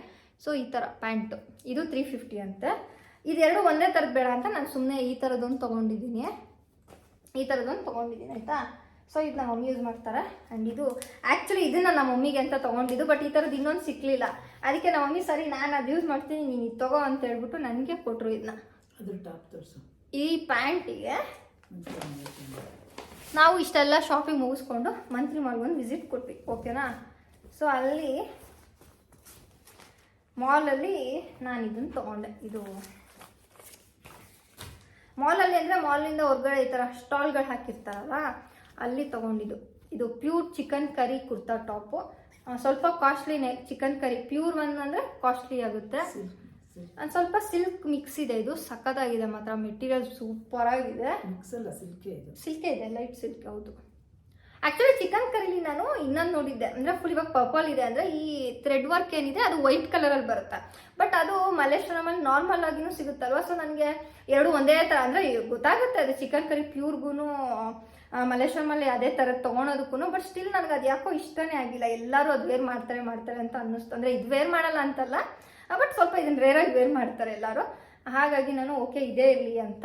ಸೊ ಈ ಥರ ಪ್ಯಾಂಟು ಇದು 350 ಅಂತೆ. ಇದೆರಡು ಒಂದೇ ಥರದ್ದು ಬೇಡ ಅಂತ ನಾನು ಸುಮ್ಮನೆ ಈ ಥರದೊಂದು ತೊಗೊಂಡಿದ್ದೀನಿ, ಆಯಿತಾ? ಸೊ ಇದು ನಮ್ಮ ಮಮ್ಮಿ ಯೂಸ್ ಮಾಡ್ತಾರೆ. ಆ್ಯಂಡ್ ಇದು ಆ್ಯಕ್ಚುಲಿ ಇದನ್ನು ನಮ್ಮ ಮಮ್ಮಿಗೆ ಅಂತ ತೊಗೊಂಡಿದ್ದು, ಬಟ್ ಈ ಥರದ್ದು ಇನ್ನೊಂದು ಸಿಕ್ಕಲಿಲ್ಲ. ಅದಕ್ಕೆ ನಮ್ಮ ಮಮ್ಮಿ ಸರಿ ನಾನು ಅದು ಯೂಸ್ ಮಾಡ್ತೀನಿ, ನೀನು ಇದು ತಗೋ ಅಂತ ಹೇಳ್ಬಿಟ್ಟು ನನಗೆ ಕೊಟ್ಟರು ಇದನ್ನ. ಅದ್ರ ಟಾಪ್ ತೋರಿಸು. ಈ ಪ್ಯಾಂಟಿಗೆ ನಾವು ಇಷ್ಟೆಲ್ಲ ಶಾಪಿಂಗ್ ಮುಗಿಸ್ಕೊಂಡು ಮಂತ್ಲಿ ಮಾಲ್ಗೊಂದು ವಿಸಿಟ್ ಕೊಟ್ವಿ, ಓಕೆನಾ? ಸೊ ಅಲ್ಲಿ ಮಾಲಲ್ಲಿ ನಾನು ಇದನ್ನು ತೊಗೊಂಡೆ. ಇದು ಮಾಲಲ್ಲಿ ಅಂದರೆ ಮಾಲಿಂದ ಹೊರಗಡೆ ಈ ಥರ ಸ್ಟಾಲ್ಗಳು ಹಾಕಿರ್ತಾರಲ್ಲ, ಅಲ್ಲಿ ತೊಗೊಂಡಿದ್ದು. ಇದು pure chicken curry kurta top. ಸ್ವಲ್ಪ ಕಾಸ್ಟ್ಲಿನೇ ಚಿಕನ್ ಕರಿ. ಪ್ಯೂರ್ ಒನ್ ಅಂದರೆ ಕಾಸ್ಟ್ಲಿ ಆಗುತ್ತೆ. ಒಂದು ಸ್ವಲ್ಪ ಸಿಲ್ಕ್ ಮಿಕ್ಸ್ ಇದೆ. ಇದು ಸಖತ್ತಾಗಿದೆ ಮಾತ್ರ, ಮೆಟೀರಿಯಲ್ ಸೂಪರ್ ಆಗಿದೆ. ಸಿಲ್ಕೆ ಇದೆ, ಲೈಟ್ ಸಿಲ್ಕ್. ಹೌದು, ಆ್ಯಕ್ಚುಲಿ ಚಿಕನ್ ಕರಿಲಿ ನಾನು ಇನ್ನೊಂದು ನೋಡಿದ್ದೆ, ಅಂದರೆ ಫುಲ್ ಇವಾಗ ಪರ್ಪಲ್ ಇದೆ, ಅಂದರೆ ಈ ಥ್ರೆಡ್ ವರ್ಕ್ ಏನಿದೆ ಅದು ವೈಟ್ ಕಲರಲ್ಲಿ ಬರುತ್ತೆ. ಬಟ್ ಅದು ಮಲ್ಲೇಶ್ವರಮಲ್ಲಿ ನಾರ್ಮಲ್ ಆಗಿನೂ ಸಿಗುತ್ತಲ್ವ. ಸೊ ನನಗೆ ಎರಡು ಒಂದೇ ಥರ, ಅಂದರೆ ಗೊತ್ತಾಗುತ್ತೆ ಅದು ಚಿಕನ್ ಕರಿ ಪ್ಯೂರ್ಗೂ ಮಲ್ಲೇಶ್ವರಮಲ್ಲಿ ಅದೇ ಥರದ್ದು ತೊಗೊಳೋದಕ್ಕೂ. ಬಟ್ ಸ್ಟಿಲ್ ನನಗೆ ಅದು ಯಾಕೋ ಇಷ್ಟನೇ ಆಗಿಲ್ಲ. ಎಲ್ಲರೂ ಅದು ವೇರ್ ಮಾಡ್ತಾರೆ ಅಂತ ಅನ್ನಿಸ್ತು. ಅಂದರೆ ಇದು ವೇರ್ ಮಾಡಲ್ಲ ಅಂತಲ್ಲ, ಬಟ್ ಸ್ವಲ್ಪ ಇದನ್ನು ರೇರಾಗಿ ವೇರ್ ಮಾಡ್ತಾರೆ ಎಲ್ಲರೂ. ಹಾಗಾಗಿ ನಾನು ಓಕೆ ಇದೇ ಇರಲಿ ಅಂತ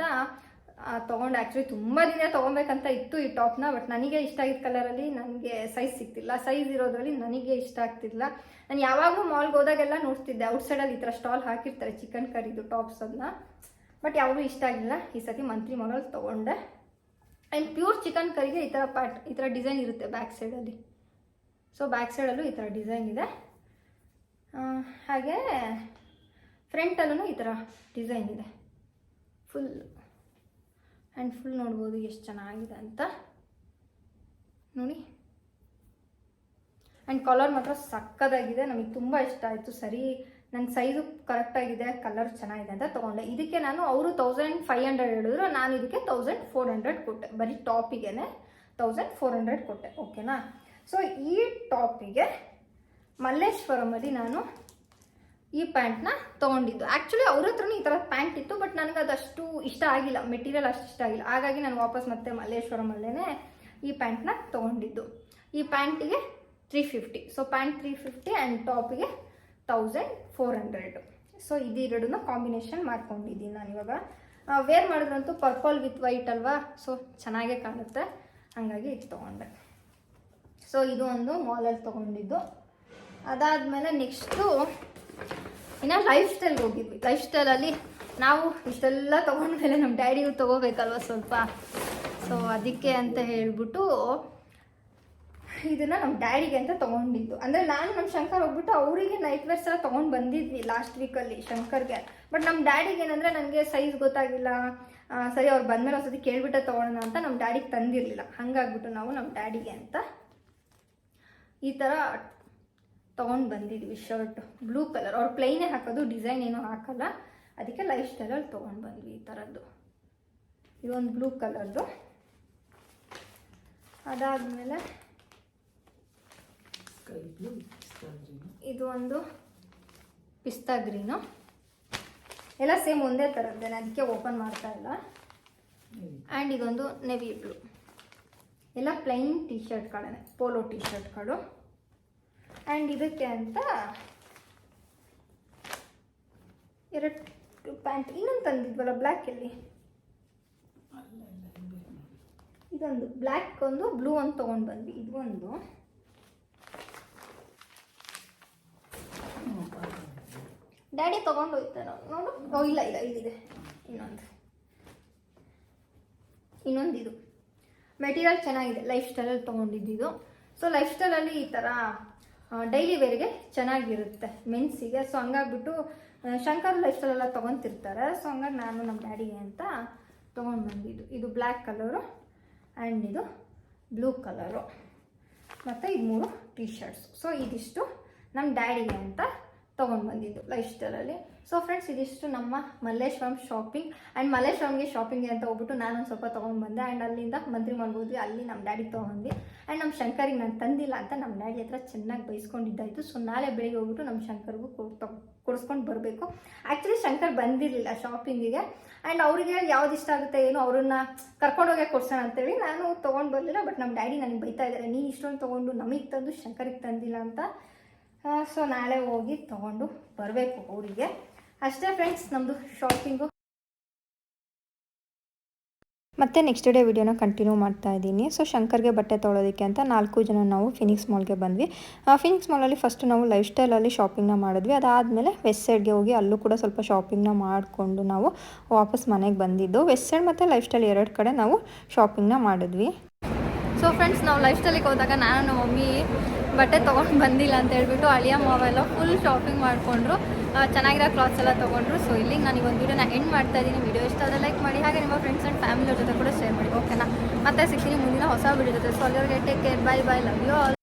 ತೊಗೊಂಡು. ಆ್ಯಕ್ಚುಲಿ ತುಂಬ ದಿನ ತೊಗೊಬೇಕಂತ ಇತ್ತು ಈ ಟಾಪ್ನ, ಬಟ್ ನನಗೆ ಇಷ್ಟ ಆಗಿದ್ದ ಕಲರಲ್ಲಿ ನನಗೆ ಸೈಜ್ ಸಿಗ್ತಿಲ್ಲ. ಸೈಜ್ ಇರೋದ್ರಲ್ಲಿ ನನಗೆ ಇಷ್ಟ ಆಗ್ತಿಲ್ಲ. ನಾನು ಯಾವಾಗಲೂ ಮಾಲ್ಗೆ ಹೋದಾಗೆಲ್ಲ ನೋಡ್ತಿದ್ದೆ, ಔಟ್ಸೈಡಲ್ಲಿ ಈ ಥರ ಸ್ಟಾಲ್ ಹಾಕಿರ್ತಾರೆ ಚಿಕನ್ ಕರಿದು ಟಾಪ್ಸ್ ಅದನ್ನ, ಬಟ್ ಯಾವಾಗಲೂ ಇಷ್ಟ ಆಗಿಲ್ಲ. ಈ ಸತಿ ಮಂತ್ಲಿ ಮಾಲಲ್ಲಿ ತೊಗೊಂಡೆ. ಆ್ಯಂಡ್ ಪ್ಯೂರ್ ಚಿಕನ್ ಕರಿಗೆ ಈ ಥರ ಡಿಸೈನ್ ಇರುತ್ತೆ ಬ್ಯಾಕ್ ಸೈಡಲ್ಲಿ. ಸೊ ಬ್ಯಾಕ್ ಸೈಡಲ್ಲೂ ಈ ಥರ ಡಿಸೈನ್ ಇದೆ. ಹಾಗೆ ಫ್ರಂಟಲ್ಲೂ ಈ ಥರ ಡಿಸೈನ್ ಇದೆ ಫುಲ್. ಆ್ಯಂಡ್ ಫುಲ್ ನೋಡ್ಬೋದು ಎಷ್ಟು ಚೆನ್ನಾಗಿದೆ ಅಂತ ನೋಡಿ. ಆ್ಯಂಡ್ ಕಲರ್ ಮಾತ್ರ ಸಕ್ಕತ್ತಾಗಿದೆ, ನಮಗೆ ತುಂಬ ಇಷ್ಟ ಆಯಿತು. ಸರಿ, ನನ್ನ ಸೈಜು ಕರೆಕ್ಟಾಗಿದೆ, ಕಲರ್ ಚೆನ್ನಾಗಿದೆ ಅಂತ ತೊಗೊಂಡೆ. ಇದಕ್ಕೆ ನಾನು ಅವರು 1500 ಹೇಳಿದ್ರು, ನಾನು ಇದಕ್ಕೆ 1400 ಕೊಟ್ಟೆ. ಬರೀ ಟಾಪಿಗೆ 1400 ಕೊಟ್ಟೆ, ಓಕೆನಾ? ಸೊ ಈ ಟಾಪಿಗೆ ಮಲ್ಲೇಶ್ವರಮಲ್ಲಿ ನಾನು ಈ ಪ್ಯಾಂಟ್ನ ತೊಗೊಂಡಿದ್ದು. ಆ್ಯಕ್ಚುಲಿ ಅವ್ರ ಹತ್ರನೂ ಈ ಥರದ ಪ್ಯಾಂಟ್ ಇತ್ತು, ಬಟ್ ನನಗೆ ಅದಷ್ಟು ಇಷ್ಟ ಆಗಿಲ್ಲ, ಮೆಟೀರಿಯಲ್ ಅಷ್ಟು ಇಷ್ಟ ಆಗಿಲ್ಲ. ಹಾಗಾಗಿ ನಾನು ವಾಪಸ್ ಮತ್ತೆ ಮಲ್ಲೇಶ್ವರಮಲ್ಲೇ ಈ ಪ್ಯಾಂಟ್ನ ತೊಗೊಂಡಿದ್ದು. ಈ ಪ್ಯಾಂಟಿಗೆ 350. ಸೊ ಪ್ಯಾಂಟ್ 350 ಆ್ಯಂಡ್ ಟಾಪಿಗೆ 1400. ಸೊ ಇದೆರಡನ್ನ ಕಾಂಬಿನೇಷನ್ ಮಾಡ್ಕೊಂಡಿದ್ದೀನಿ ನಾನು ಇವಾಗ. ವೇರ್ ಮಾಡಿದ್ರಂತೂ ಪರ್ಪಲ್ ವಿತ್ ವೈಟ್ ಅಲ್ವಾ, ಸೊ ಚೆನ್ನಾಗೇ ಕಾಣುತ್ತೆ, ಹಾಗಾಗಿ ಇದು ತೊಗೊಂಡೆ. ಸೊ ಇದು ಒಂದು ಮಾಲಲ್ಲಿ ತೊಗೊಂಡಿದ್ದು. ಅದಾದಮೇಲೆ ನೆಕ್ಸ್ಟು ಇನ್ನು ಲೈಫ್ ಸ್ಟೈಲ್ಗೆ ಹೋಗಿದ್ವಿ. ಲೈಫ್ ಸ್ಟೈಲಲ್ಲಿ ನಾವು ಇಷ್ಟೆಲ್ಲ ತೊಗೊಂಡ್ಮೇಲೆ ನಮ್ಮ ಡ್ಯಾಡಿಗೂ ತೊಗೋಬೇಕಲ್ವ ಸ್ವಲ್ಪ. ಸೊ ಅದಕ್ಕೆ ಅಂತ ಹೇಳ್ಬಿಟ್ಟು ಇದನ್ನು ನಮ್ಮ ಡ್ಯಾಡಿಗೆ ಅಂತ ತೊಗೊಂಡಿದ್ದು. ಅಂದರೆ ನಾನು ನಮ್ಮ ಶಂಕರ್ ಹೋಗ್ಬಿಟ್ಟು ಅವರಿಗೆ ನೈಟ್ ವೇರ್ಸ್ ಎಲ್ಲ ತೊಗೊಂಡು ಬಂದಿದ್ವಿ ಲಾಸ್ಟ್ ವೀಕಲ್ಲಿ ಶಂಕರ್ಗೆ. ಬಟ್ ನಮ್ಮ ಡ್ಯಾಡಿಗೆ ಏನಂದರೆ ನನಗೆ ಸೈಜ್ ಗೊತ್ತಾಗಿಲ್ಲ, ಸರಿ ಅವ್ರು ಬಂದಮೇಲೆ ಒಂದ್ಸತಿ ಕೇಳ್ಬಿಟ್ಟೆ ತೊಗೊಳೋಣ ಅಂತ ನಮ್ಮ ಡ್ಯಾಡಿಗೆ ತಂದಿರಲಿಲ್ಲ. ಹಾಗಾಗ್ಬಿಟ್ಟು ನಾವು ನಮ್ಮ ಡ್ಯಾಡಿಗೆ ಅಂತ ಈ ಥರ ತೊಗೊಂಡು ಬಂದಿದ್ವಿ ಶರ್ಟ್. ಬ್ಲೂ ಕಲರ್, ಅವ್ರು ಪ್ಲೈನೇ ಹಾಕೋದು, ಡಿಸೈನ್ ಏನೂ ಹಾಕಲ್ಲ, ಅದಕ್ಕೆ ಲೈಫ್ ಸ್ಟೈಲಲ್ಲಿ ತೊಗೊಂಡು ಬಂದ್ವಿ ಈ ಥರದ್ದು. ಇದೊಂದು ಬ್ಲೂ ಕಲರ್ದು. ಅದಾದಮೇಲೆ ಇದು ಒಂದು ಪಿಸ್ತಾ ಗ್ರೀನು, ಎಲ್ಲ ಸೇಮ್ ಒಂದೇ ಥರದ್ದೇನೆ, ಅದಕ್ಕೆ ಓಪನ್ ಮಾಡ್ತಾ ಇಲ್ಲ. ಆ್ಯಂಡ್ ಇದೊಂದು ನೆವಿ ಬ್ಲೂ, ಎಲ್ಲ ಪ್ಲೈನ್ ಟೀ ಶರ್ಟ್ಗಳೇ, ಪೋಲೋ ಟೀ ಶರ್ಟ್ಗಳು. ಆ್ಯಂಡ್ ಇದಕ್ಕೆ ಅಂತ 2 ಪ್ಯಾಂಟ್ ಇನ್ನೊಂದು ತಂದಿದ್ವಲ್ಲ ಬ್ಲ್ಯಾಕಲ್ಲಿ, ಇದೊಂದು ಬ್ಲ್ಯಾಕ್ ಒಂದು ಬ್ಲೂ ಒಂದು ತೊಗೊಂಡು ಬಂದ್ವಿ. ಇದು ಒಂದು ಡ್ಯಾಡಿ ತೊಗೊಂಡು ಹೋಗ್ತಾನೆ ನೋಡು. ಓ ಇಲ್ಲ ಇಲ್ಲ, ಇಲ್ಲಿದೆ ಇನ್ನೊಂದು ಇದು ಮೆಟೀರಿಯಲ್ ಚೆನ್ನಾಗಿದೆ, ಲೈಫ್ ಸ್ಟೈಲಲ್ಲಿ ತೊಗೊಂಡಿದ್ದು. ಸೊ ಲೈಫ್ ಸ್ಟೈಲಲ್ಲಿ ಈ ಥರ ಡೈಲಿ ವೇರ್ಗೆ ಚೆನ್ನಾಗಿರುತ್ತೆ ಮೆನ್ಸಿಗೆ. ಸೊ ಹಂಗಾಗ್ಬಿಟ್ಟು ಶಂಕರ್ ಲೈಫ್ ಸ್ಟೈಲೆಲ್ಲ ತೊಗೊತಿರ್ತಾರೆ. ಸೊ ಹಂಗಾಗಿ ನಾನು ನಮ್ಮ ಡ್ಯಾಡಿಗೆ ಅಂತ ತೊಗೊಂಡು ಬಂದಿದ್ದು. ಇದು ಬ್ಲ್ಯಾಕ್ ಕಲರು ಆ್ಯಂಡ್ ಇದು ಬ್ಲೂ ಕಲರು ಮತ್ತು ಇದು 3 ಟೀ ಶರ್ಟ್ಸ್. ಸೊ ಇದಿಷ್ಟು ನಮ್ಮ ಡ್ಯಾಡಿಗೆ ಅಂತ ತೊಗೊಂಡು ಬಂದಿದ್ದು ಲೈಫ್ ಸ್ಟೈಲಲ್ಲಿ. ಸೊ ಫ್ರೆಂಡ್ಸ್, ಇದಿಷ್ಟು ನಮ್ಮ ಮಲ್ಲೇಶ್ವರಂ ಶಾಪಿಂಗ್. ಆ್ಯಂಡ್ ಮಲ್ಲೇಶ್ವರಂಗೆ ಶಾಪಿಂಗ್ಗೆ ಅಂತ ಹೋಗ್ಬಿಟ್ಟು ನಾನೊಂದು ಸ್ವಲ್ಪ ತೊಗೊಂಡು ಬಂದೆ. ಆ್ಯಂಡ್ ಅಲ್ಲಿಂದ ಮಂತ್ರಿ ಮಾಡ್ಬೋದ್ವಿ, ಅಲ್ಲಿ ನಮ್ಮ ಡ್ಯಾಡಿಗೆ ತೊಗೊಂಡು. ಆ್ಯಂಡ್ ನಮ್ಮ ಶಂಕರಿಗೆ ನಾನು ತಂದಿಲ್ಲ ಅಂತ ನಮ್ಮ ಡ್ಯಾಡಿ ಹತ್ರ ಚೆನ್ನಾಗಿ ಬೈಸ್ಕೊಂಡಿದ್ದಾಯಿತು. ಸೊ ನಾಳೆ ಬೆಳಿಗ್ಗೆ ಹೋಗ್ಬಿಟ್ಟು ನಮ್ಮ ಶಂಕರ್ಗೂ ಕೊಡಿಸ್ಕೊಂಡು ಬರಬೇಕು. ಆ್ಯಕ್ಚುಲಿ ಶಂಕರ್ ಬಂದಿರಲಿಲ್ಲ ಶಾಪಿಂಗಿಗೆ. ಆ್ಯಂಡ್ ಅವರಿಗೆ ಯಾವ್ದು ಇಷ್ಟ ಆಗುತ್ತೆ ಏನೋ ಅವ್ರನ್ನ ಕರ್ಕೊಂಡೋಗಿ ಕೊಡ್ಸೋಣ ಅಂತೇಳಿ ನಾನು ತೊಗೊಂಡು ಬರಲಿಲ್ಲ. ಬಟ್ ನಮ್ಮ ಡ್ಯಾಡಿ ನನಗೆ ಬೈತಾ ಇದ್ದಾರೆ, ನೀನು ಇಷ್ಟೊಂದು ತೊಗೊಂಡು ನಮಗೆ ತಂದು ಶಂಕರಿಗೆ ತಂದಿಲ್ಲ ಅಂತ. ಸೊ ನಾಳೆ ಹೋಗಿ ತೊಗೊಂಡು ಬರಬೇಕು ಅವರಿಗೆ. ಅಷ್ಟೇ ಫ್ರೆಂಡ್ಸ್ ನಮ್ಮದು ಶಾಪಿಂಗು. ಮತ್ತು ನೆಕ್ಸ್ಟ್ ಡೇ ವಿಡಿಯೋನ ಕಂಟಿನ್ಯೂ ಮಾಡ್ತಾ ಇದ್ದೀನಿ. ಸೊ ಶಂಕರ್ಗೆ ಬಟ್ಟೆ ತೊಗೊಳೋದಕ್ಕೆ ಅಂತ 4 ಜನ ನಾವು ಫಿನಿಕ್ಸ್ ಮಾಲ್ಗೆ ಬಂದ್ವಿ. ಫಿನಿಕ್ಸ್ ಮಾಲಲ್ಲಿ ಫಸ್ಟ್ ನಾವು ಲೈಫ್ ಸ್ಟೈಲಲ್ಲಿ ಶಾಪಿಂಗ್ನ ಮಾಡಿದ್ವಿ. ಅದಾದಮೇಲೆ ವೆಸ್ಟ್ ಸೈಡ್ಗೆ ಹೋಗಿ ಅಲ್ಲೂ ಕೂಡ ಸ್ವಲ್ಪ ಶಾಪಿಂಗ್ನ ಮಾಡಿಕೊಂಡು ನಾವು ವಾಪಸ್ ಮನೆಗೆ ಬಂದಿದ್ದು. ವೆಸ್ಟ್ ಸೈಡ್ ಮತ್ತು ಲೈಫ್ ಸ್ಟೈಲ್ 2 ಕಡೆ ನಾವು ಶಾಪಿಂಗ್ನ ಮಾಡಿದ್ವಿ. ಸೊ ಫ್ರೆಂಡ್ಸ್, ನಾವು ಲೈಫ್ ಸ್ಟೈಲಿಗೆ ಹೋದಾಗ ನಾನು ನಮ್ಮ ಮಮ್ಮಿ ಬಟ್ಟೆ ತೊಗೊಂಡು ಬಂದಿಲ್ಲ ಅಂತ ಹೇಳ್ಬಿಟ್ಟು ಅಳಿಯ ಮಾವೆಲ್ಲ ಫುಲ್ ಶಾಪಿಂಗ್ ಮಾಡಿಕೊಂಡ್ರು, ಚೆನ್ನಾಗಿರೋ ಕ್ಲಾತ್ಸ್ ಎಲ್ಲ ತೊಗೊಂಡ್ರು. ಸೊ ಇಲ್ಲಿಗೆ ನಾನು ಒಂದು ವೀಡಿಯೋನ ಎಂಡ್ ಮಾಡ್ತಾ ಇದ್ದೀನಿ. ವೀಡಿಯೋ ಇಷ್ಟ ಆದರೆ ಲೈಕ್ ಮಾಡಿ, ಹಾಗೆ ನಿಮ್ಮ ಫ್ರೆಂಡ್ಸ್ ಆ್ಯಂಡ್ ಫ್ಯಾಮಿಲಿ ಜೊತೆ ಕೂಡ ಶೇರ್ ಮಾಡಿ. ಓಕೆನಾ? ಮತ್ತೆ ಸಿಗ್ತೀನಿ ಮುಂದಿನ ಹೊಸ ವೀಡಿಯೋ ಜೊತೆ. ಸೊ ಅಲ್ಲಿವರೆಗೆ take care, bye bye, love you all.